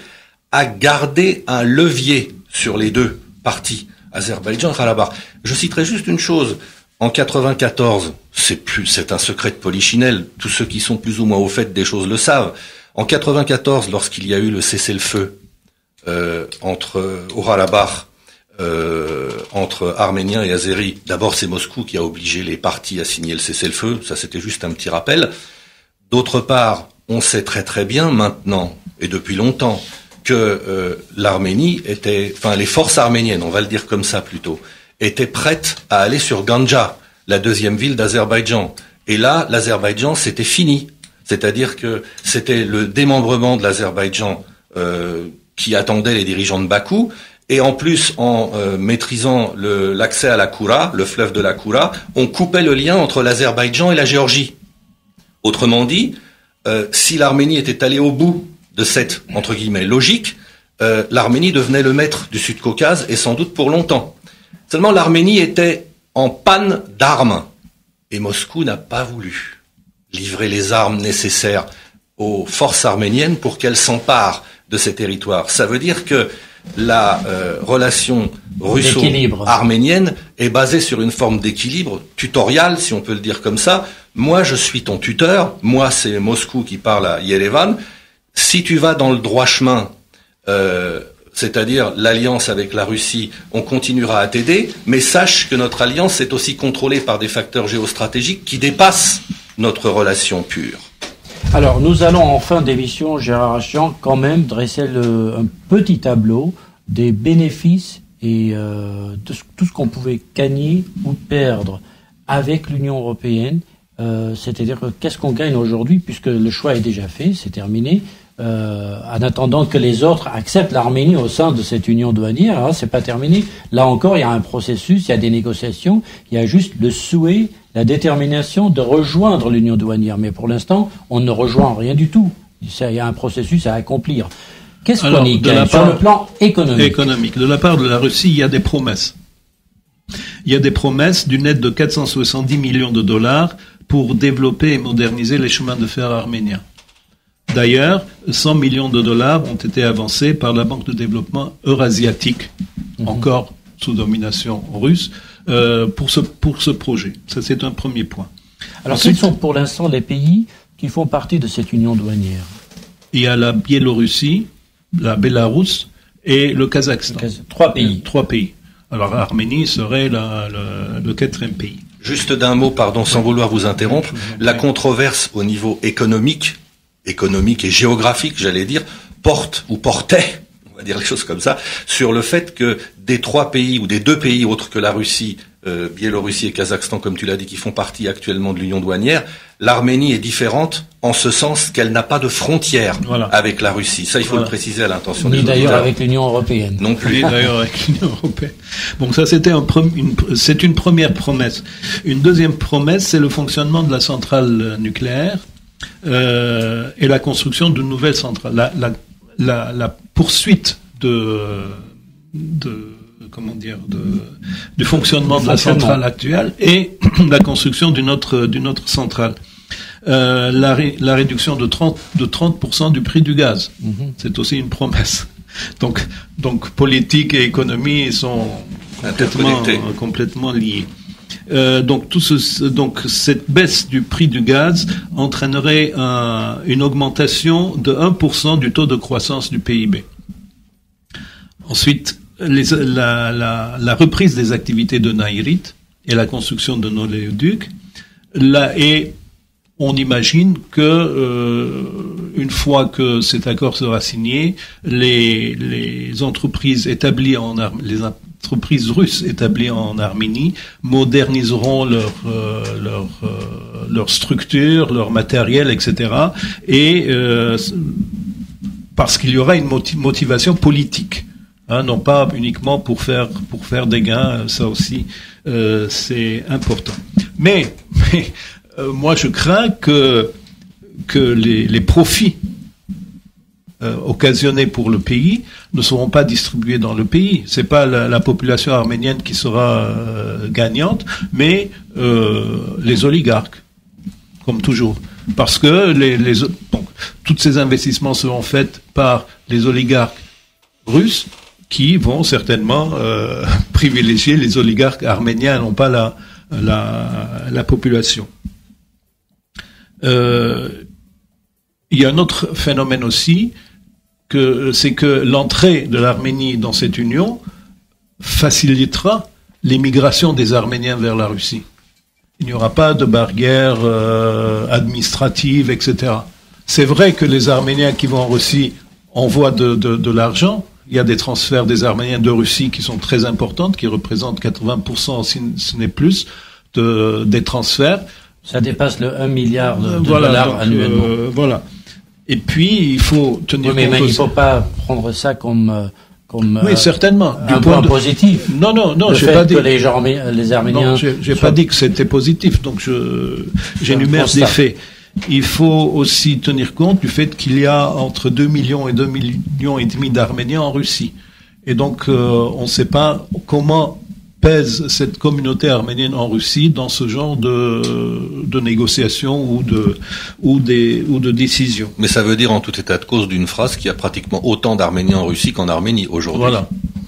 à garder un levier sur les deux parties, Azerbaïdjan et Karabakh. Je citerai juste une chose. En 94, c'est un secret de polichinelle. Tous ceux qui sont plus ou moins au fait des choses le savent. En 94, lorsqu'il y a eu le cessez-le-feu au Karabakh, entre Arméniens et Azéris. D'abord, c'est Moscou qui a obligé les parties à signer le cessez-le-feu. Ça, c'était juste un petit rappel. D'autre part, on sait très très bien maintenant, et depuis longtemps, que l'Arménie les forces arméniennes, on va le dire comme ça plutôt, étaient prêtes à aller sur Ganja, la deuxième ville d'Azerbaïdjan. Et là, l'Azerbaïdjan, c'était fini. C'est-à-dire que c'était le démembrement de l'Azerbaïdjan qui attendait les dirigeants de Bakou. Et en plus, en maîtrisant l'accès à la Koura, le fleuve de la Koura, on coupait le lien entre l'Azerbaïdjan et la Géorgie. Autrement dit, si l'Arménie était allée au bout de cette, entre guillemets, logique, l'Arménie devenait le maître du Sud-Caucase, et sans doute pour longtemps. Seulement, l'Arménie était en panne d'armes, et Moscou n'a pas voulu livrer les armes nécessaires aux forces arméniennes pour qu'elles s'emparent de ces territoires. Ça veut dire que la relation russo-arménienne est basée sur une forme d'équilibre tutorial, si on peut le dire comme ça. Moi, je suis ton tuteur. Moi, c'est Moscou qui parle à Yerevan. Si tu vas dans le droit chemin, c'est-à-dire l'alliance avec la Russie, on continuera à t'aider, mais sache que notre alliance est aussi contrôlée par des facteurs géostratégiques qui dépassent notre relation pure. Alors, nous allons en fin d'émission, Gérard Hachian, quand même dresser un petit tableau des bénéfices et de tout ce qu'on pouvait gagner ou perdre avec l'Union européenne. C'est-à-dire qu'est-ce qu'on gagne aujourd'hui, puisque le choix est déjà fait, c'est terminé, en attendant que les autres acceptent l'Arménie au sein de cette union douanière. Hein, c'est pas terminé. Là encore, il y a un processus, il y a des négociations, il y a juste le souhait, la détermination de rejoindre l'union douanière. Mais pour l'instant, on ne rejoint rien du tout. Il y a un processus à accomplir. Qu'est-ce qu'on y gagne sur le plan économique? De la part de la Russie, il y a des promesses. Il y a des promesses d'une aide de 470 millions de dollars pour développer et moderniser les chemins de fer arméniens. D'ailleurs, 100 millions de dollars ont été avancés par la Banque de développement eurasiatique, encore sous domination russe, pour ce projet. Ça, c'est un premier point. Alors, quels sont pour l'instant les pays qui font partie de cette union douanière? Il y a la Biélorussie, la Bélarus et le Kazakhstan. Trois pays. Trois pays. Alors, l'Arménie serait le quatrième pays. Juste d'un mot, pardon, sans vouloir vous interrompre, la controverse au niveau économique et géographique, j'allais dire, portait, on va dire les choses comme ça, sur le fait que des trois pays ou des deux pays autres que la Russie, Biélorussie et Kazakhstan, comme tu l'as dit, qui font partie actuellement de l'Union douanière, l'Arménie est différente en ce sens qu'elle n'a pas de frontière avec la Russie. Ça, il faut le préciser à l'intention des auditeurs. Ni d'ailleurs avec l'Union européenne. Non plus. Ni d'ailleurs avec l'Union européenne. Bon, ça c'est une première promesse. Une deuxième promesse, c'est le fonctionnement de la centrale nucléaire et la construction d'une nouvelle centrale. La poursuite du fonctionnement de la centrale actuelle et la construction d'une autre centrale. La réduction de 30% du prix du gaz. C'est aussi une promesse. Donc politique et économie sont complètement liés. Donc cette baisse du prix du gaz entraînerait une augmentation de 1% du taux de croissance du PIB. Ensuite, la reprise des activités de Naïrit et la construction de l'oléoduc, et on imagine que une fois que cet accord sera signé, les entreprises les entreprises russes établies en Arménie moderniseront leur structure, leur matériel, etc. Et parce qu'il y aura une motivation politique. Non pas uniquement pour faire des gains, ça aussi c'est important. Mais moi je crains que les profits occasionnés pour le pays ne seront pas distribués dans le pays. C'est pas la population arménienne qui sera gagnante, mais les oligarques, comme toujours, parce que donc tous ces investissements seront faits par les oligarques russes, qui vont certainement privilégier les oligarques arméniens, non pas la population. Il y a un autre phénomène aussi, c'est que l'entrée de l'Arménie dans cette union facilitera l'émigration des Arméniens vers la Russie. Il n'y aura pas de barrières administratives, etc. C'est vrai que les Arméniens qui vont en Russie envoient de l'argent. Il y a des transferts des Arméniens de Russie qui sont très importants, qui représentent 80%, si ce n'est plus, des transferts. Ça dépasse le 1 milliard de dollars annuellement. Voilà. Et puis, il faut tenir compte... Mais il ne faut pas prendre ça comme oui, certainement. Un point positif. Non, le j'ai fait pas dit que les Arméniens... Non, j'ai pas dit que c'était positif, donc j'énumère des faits. Il faut aussi tenir compte du fait qu'il y a entre 2 millions et 2 millions et demi d'Arméniens en Russie. Et donc, on ne sait pas comment pèse cette communauté arménienne en Russie dans ce genre de négociations ou de décisions. Mais ça veut dire en tout état de cause d'une phrase qu'il y a pratiquement autant d'Arméniens en Russie qu'en Arménie aujourd'hui.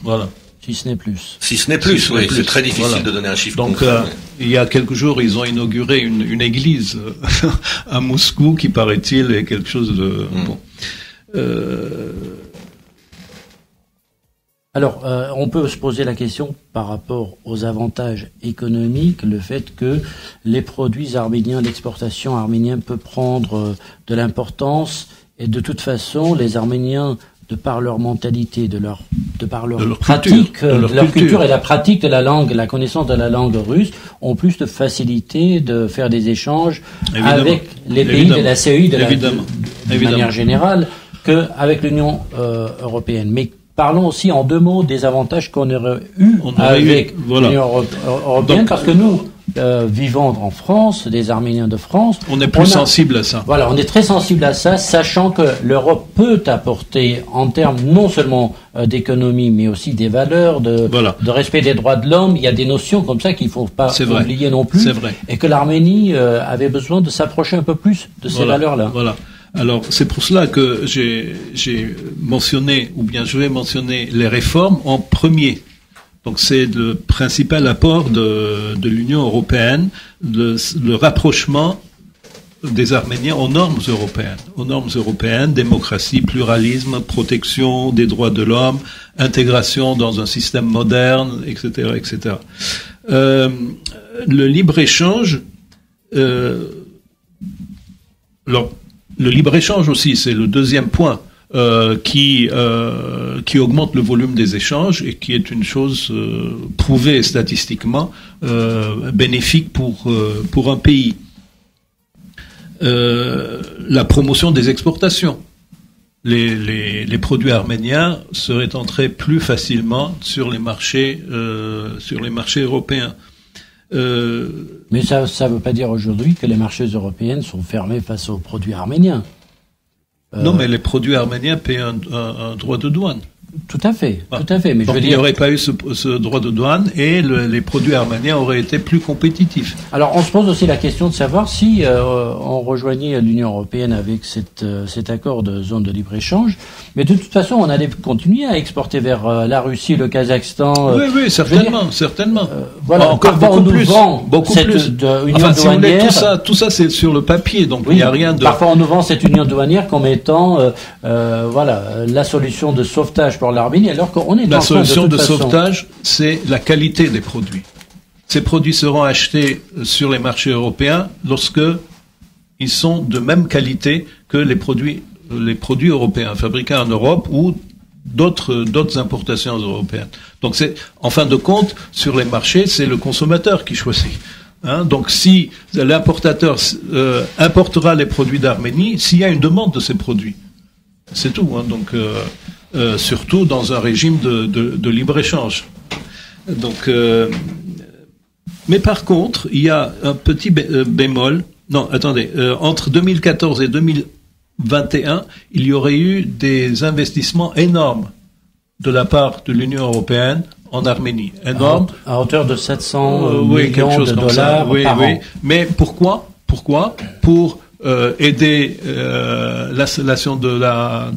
Voilà. Si ce n'est plus. Si ce n'est plus, oui. C'est très difficile de donner un chiffre concret. Donc, il y a quelques jours, ils ont inauguré une église à Moscou qui, paraît-il, est quelque chose de... Bon. Alors, on peut se poser la question par rapport aux avantages économiques, le fait que les produits arméniens, l'exportation arménienne peut prendre de l'importance, et de toute façon, les Arméniens, de par leur mentalité, de par leur pratique, de leur culture et la pratique de la langue, la connaissance de la langue russe, ont plus de facilité de faire des échanges avec les pays de la CEI de manière générale qu'avec l'Union européenne. Mais parlons aussi en 2 mots des avantages qu'on aurait eu avec l'Union européenne, parce que nous, vivant en France, des Arméniens de France... On est plus sensible à ça. Voilà, on est très sensible à ça, sachant que l'Europe peut apporter, en termes non seulement d'économie, mais aussi des valeurs, de respect des droits de l'homme. Il y a des notions comme ça qu'il ne faut pas oublier non plus. C'est vrai. Et que l'Arménie avait besoin de s'approcher un peu plus de ces valeurs-là. Voilà. Alors, c'est pour cela que j'ai mentionné, ou bien je vais mentionner les réformes en premier. Donc, c'est le principal apport de l'Union européenne, le rapprochement des Arméniens aux normes européennes, démocratie, pluralisme, protection des droits de l'homme, intégration dans un système moderne, etc., etc. Le libre-échange, le libre-échange aussi, c'est le deuxième point qui augmente le volume des échanges et qui est une chose prouvée statistiquement bénéfique pour un pays. La promotion des exportations. Les produits arméniens seraient entrés plus facilement sur les marchés européens. Mais ça ne veut pas dire aujourd'hui que les marchés européens sont fermés face aux produits arméniens. Non, mais les produits arméniens paient un droit de douane. Tout à fait. Mais donc, il n'y aurait pas eu ce droit de douane et les produits arméniens auraient été plus compétitifs. Alors, on se pose aussi la question de savoir si on rejoignait l'Union européenne avec cet accord de zone de libre-échange. Mais de toute façon, on allait continuer à exporter vers la Russie, le Kazakhstan. Oui, certainement. Voilà, encore beaucoup plus. Beaucoup plus. Union douanière. Tout ça, c'est sur le papier, donc il n'y a rien de... Parfois, on nous vend cette union douanière comme étant, la solution de sauvetage pour l'Arménie, alors qu'on est la solution de sauvetage, c'est la qualité des produits. Ces produits seront achetés sur les marchés européens lorsque ils sont de même qualité que les produits européens fabriqués en Europe ou d'autres importations européennes. Donc c'est, en fin de compte, sur les marchés, c'est le consommateur qui choisit. Donc si l'importateur importera les produits d'Arménie, s'il y a une demande de ces produits, c'est tout. Donc surtout dans un régime de libre-échange. Donc, mais par contre, il y a un petit bémol. Non, attendez. Entre 2014 et 2021, il y aurait eu des investissements énormes de la part de l'Union européenne en Arménie. Énormes. À hauteur de 700 millions de dollars par an. Mais pourquoi? Pour aider l'installation de la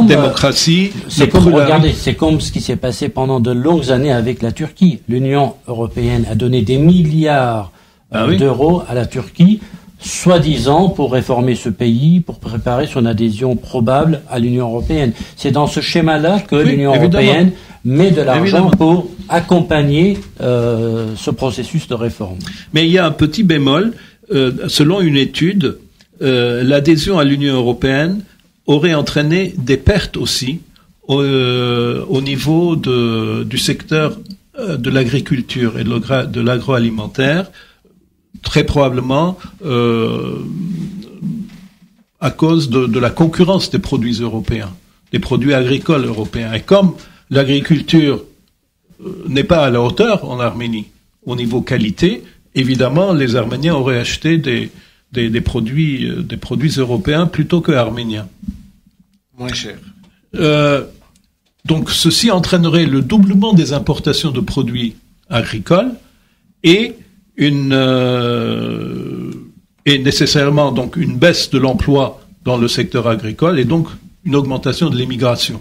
démocratie. Regardez, c'est comme ce qui s'est passé pendant de longues années avec la Turquie. L'Union européenne a donné des milliards d'euros à la Turquie soi-disant pour réformer ce pays, pour préparer son adhésion probable à l'Union européenne. C'est dans ce schéma-là que l'Union européenne met de l'argent pour accompagner ce processus de réforme. Mais il y a un petit bémol. Selon une étude, l'adhésion à l'Union européenne aurait entraîné des pertes aussi au niveau du secteur de l'agriculture et de l'agroalimentaire, très probablement à cause de la concurrence des produits européens, des produits agricoles européens. Et comme l'agriculture n'est pas à la hauteur en Arménie au niveau qualité, évidemment, les Arméniens auraient acheté des produits européens plutôt que arméniens. Moins cher. Donc, ceci entraînerait le doublement des importations de produits agricoles et nécessairement donc une baisse de l'emploi dans le secteur agricole et donc une augmentation de l'immigration.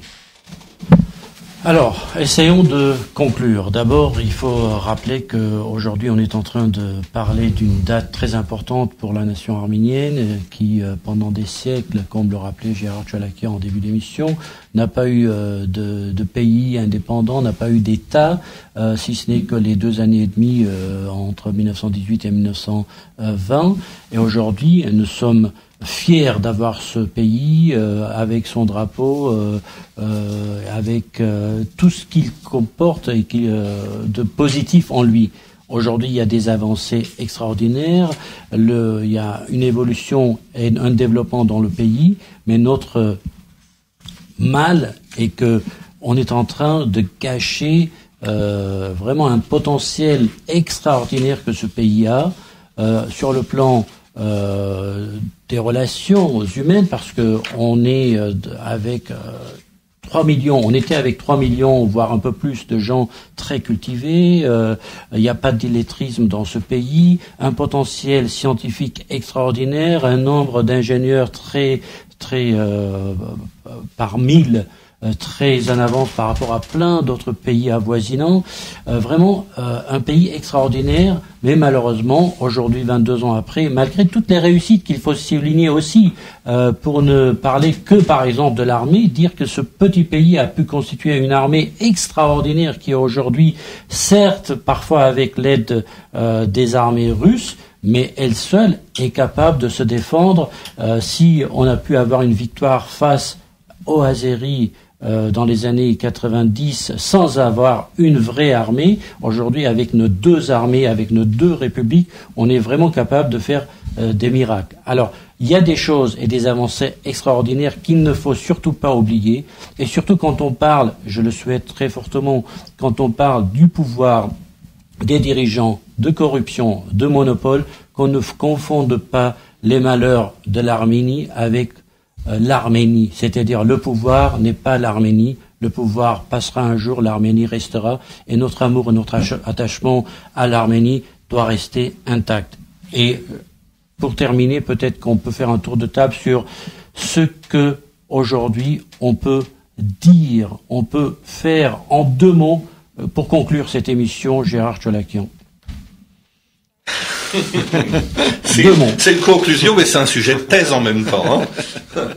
Alors, essayons de conclure. D'abord, il faut rappeler qu'aujourd'hui, on est en train de parler d'une date très importante pour la nation arménienne qui, pendant des siècles, comme le rappelait Gérard Chalakian en début d'émission, n'a pas eu de pays indépendant, n'a pas eu d'État, si ce n'est que les 2 années et demie entre 1918 et 1920. Et aujourd'hui, nous sommes fiers d'avoir ce pays avec son drapeau, avec tout ce qu'il comporte et de positif en lui. Aujourd'hui, il y a des avancées extraordinaires, il y a une évolution et un développement dans le pays, mais notre mal est que on est en train de gâcher vraiment un potentiel extraordinaire que ce pays a sur le plan des relations humaines, parce que on est avec 3 millions, on était avec 3 millions, voire un peu plus de gens très cultivés, il n'y a pas d'illettrisme dans ce pays, un potentiel scientifique extraordinaire, un nombre d'ingénieurs très par 1000, très en avance par rapport à plein d'autres pays avoisinants. Vraiment un pays extraordinaire, mais malheureusement, aujourd'hui, 22 ans après, malgré toutes les réussites qu'il faut souligner aussi, pour ne parler que, par exemple, de l'armée, dire que ce petit pays a pu constituer une armée extraordinaire qui aujourd'hui, certes, parfois avec l'aide des armées russes, mais elle seule est capable de se défendre. Si on a pu avoir une victoire face aux Azéris dans les années 90 sans avoir une vraie armée, aujourd'hui avec nos 2 armées, avec nos 2 républiques, on est vraiment capable de faire des miracles. Alors, il y a des choses et des avancées extraordinaires qu'il ne faut surtout pas oublier, et surtout quand on parle, je le souhaite très fortement, quand on parle du pouvoir des dirigeants, de corruption, de monopole, qu'on ne confonde pas les malheurs de l'Arménie avec l'Arménie, c'est-à-dire le pouvoir n'est pas l'Arménie, le pouvoir passera un jour, l'Arménie restera, et notre amour et notre attachement à l'Arménie doit rester intact. Et pour terminer, peut-être qu'on peut faire un tour de table sur ce que aujourd'hui on peut dire, on peut faire en 2 mots pour conclure cette émission, Gérard Chalakian. C'est une conclusion, mais c'est un sujet de thèse en même temps. Hein.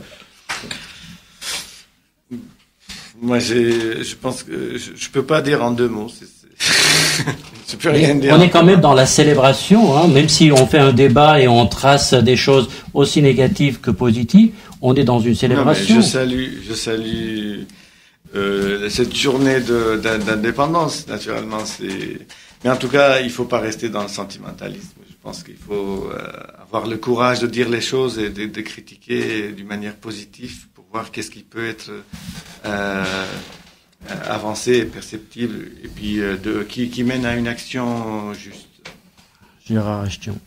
Moi, je pense que je peux pas dire en 2 mots. Je peux rien dire. On est quand même dans la célébration, hein, même si on fait un débat et on trace des choses aussi négatives que positives, on est dans une célébration. Non, je salue cette journée d'indépendance, naturellement. Mais en tout cas, il faut pas rester dans le sentimentalisme. Je pense qu'il faut avoir le courage de dire les choses et de critiquer d'une manière positive pour voir qu'est-ce qui peut être avancé et perceptible, et puis qui mène à une action juste. Gérard Ashtion.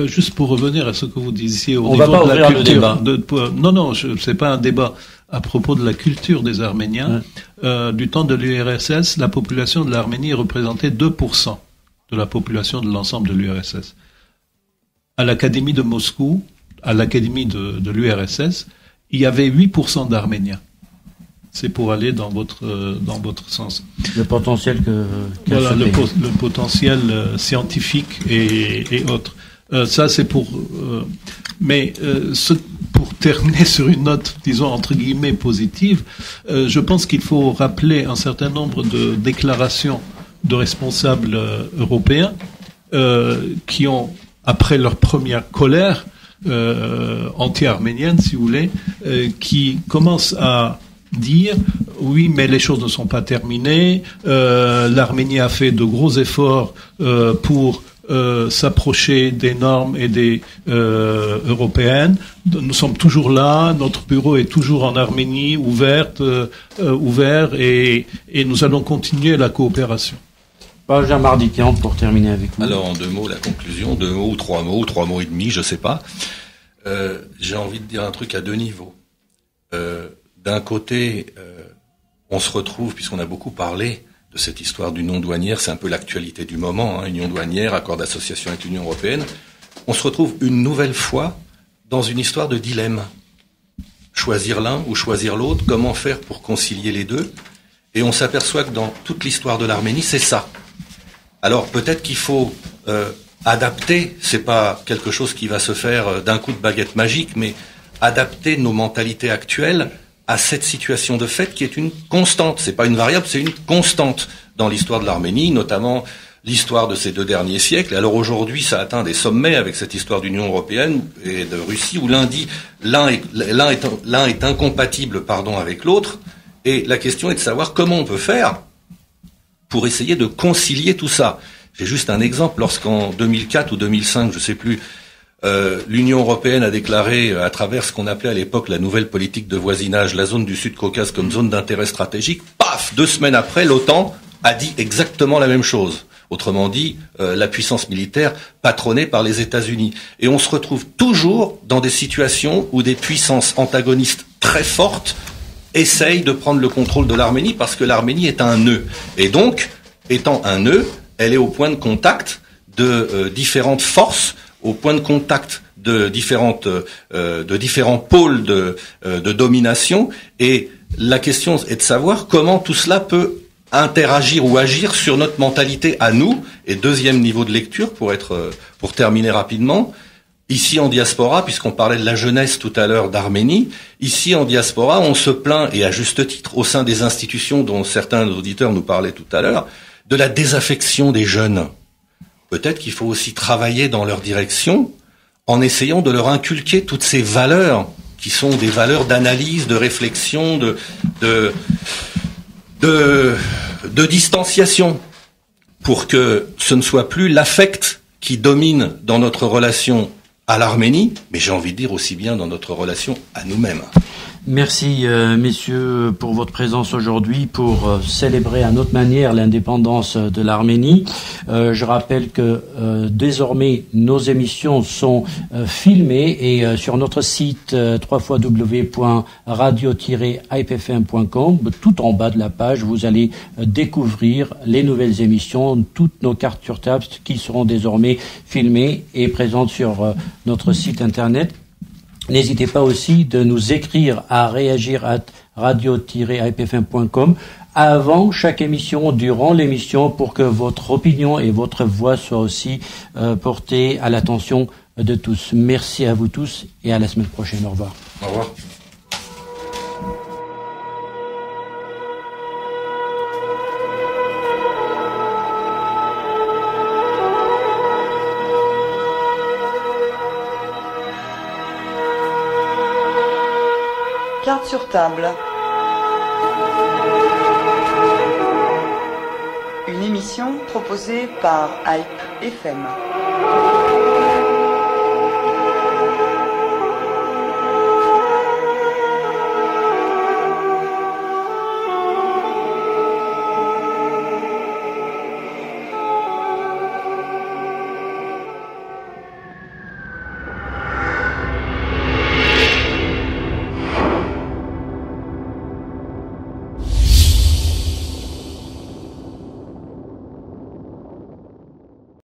Juste pour revenir à ce que vous disiez au On niveau va pas de la ouvrir culture. Non, c'est pas un débat à propos de la culture des Arméniens. Ouais. Du temps de l'URSS, la population de l'Arménie représentait 2% de la population de l'ensemble de l'URSS. À l'Académie de Moscou, à l'Académie de l'URSS, il y avait 8% d'Arméniens. C'est pour aller dans votre sens. Le potentiel voilà, le potentiel scientifique et autres. Ça, c'est pour... pour terminer sur une note, disons, entre guillemets, positive, je pense qu'il faut rappeler un certain nombre de déclarations de responsables européens qui ont, après leur première colère anti-arménienne, si vous voulez, qui commencent à dire oui, mais les choses ne sont pas terminées, l'Arménie a fait de gros efforts pour s'approcher des normes et des européennes. Nous sommes toujours là, notre bureau est toujours en Arménie, ouvert, et nous allons continuer la coopération. Benjamin Mardikian, pour terminer avec vous. Alors, en 2 mots, la conclusion, 2 mots ou 3 mots et demi, je sais pas. J'ai envie de dire un truc à 2 niveaux. D'un côté, on se retrouve, puisqu'on a beaucoup parlé de cette histoire d'union douanière, c'est un peu l'actualité du moment, union douanière, accord d'association avec l'Union européenne, on se retrouve une nouvelle fois dans une histoire de dilemme. Choisir l'un ou choisir l'autre, comment faire pour concilier les deux? Et on s'aperçoit que dans toute l'histoire de l'Arménie, c'est ça. Alors peut-être qu'il faut adapter, c'est pas quelque chose qui va se faire d'un coup de baguette magique, mais adapter nos mentalités actuelles à cette situation de fait qui est une constante. C'est pas une variable, c'est une constante dans l'histoire de l'Arménie, notamment l'histoire de ces 2 derniers siècles. Et alors aujourd'hui, ça atteint des sommets avec cette histoire d'Union européenne et de Russie, où l'un est incompatible, avec l'autre. Et la question est de savoir comment on peut faire pour essayer de concilier tout ça. J'ai juste un exemple. Lorsqu'en 2004 ou 2005, je sais plus, l'Union européenne a déclaré, à travers ce qu'on appelait à l'époque la nouvelle politique de voisinage, la zone du Sud-Caucase comme zone d'intérêt stratégique, paf, 2 semaines après, l'OTAN a dit exactement la même chose. Autrement dit, la puissance militaire patronnée par les États-Unis. Et on se retrouve toujours dans des situations où des puissances antagonistes très fortes essayent de prendre le contrôle de l'Arménie parce que l'Arménie est un nœud. Et donc, étant un nœud, elle est au point de contact de différentes forces, au point de contact de différents pôles de domination. Et la question est de savoir comment tout cela peut interagir ou agir sur notre mentalité à nous. Et deuxième niveau de lecture, pour terminer rapidement, ici en diaspora, puisqu'on parlait de la jeunesse tout à l'heure d'Arménie, ici en diaspora, on se plaint, et à juste titre, au sein des institutions dont certains auditeurs nous parlaient tout à l'heure, de la désaffection des jeunes. Peut-être qu'il faut aussi travailler dans leur direction en essayant de leur inculquer toutes ces valeurs qui sont des valeurs d'analyse, de réflexion, de distanciation, pour que ce ne soit plus l'affect qui domine dans notre relation à l'Arménie, mais j'ai envie de dire aussi bien dans notre relation à nous-mêmes. Merci, messieurs, pour votre présence aujourd'hui, pour célébrer à notre manière l'indépendance de l'Arménie. Je rappelle que désormais, nos émissions sont filmées et sur notre site www.radio-ipfm.com, tout en bas de la page, vous allez découvrir les nouvelles émissions, toutes nos cartes sur table qui seront désormais filmées et présentes sur notre site internet. N'hésitez pas aussi de nous écrire à réagir@radio-ipfm.com avant chaque émission, durant l'émission, pour que votre opinion et votre voix soient aussi portées à l'attention de tous. Merci à vous tous et à la semaine prochaine. Au revoir. Au revoir. Carte sur table. Une émission proposée par Hype FM.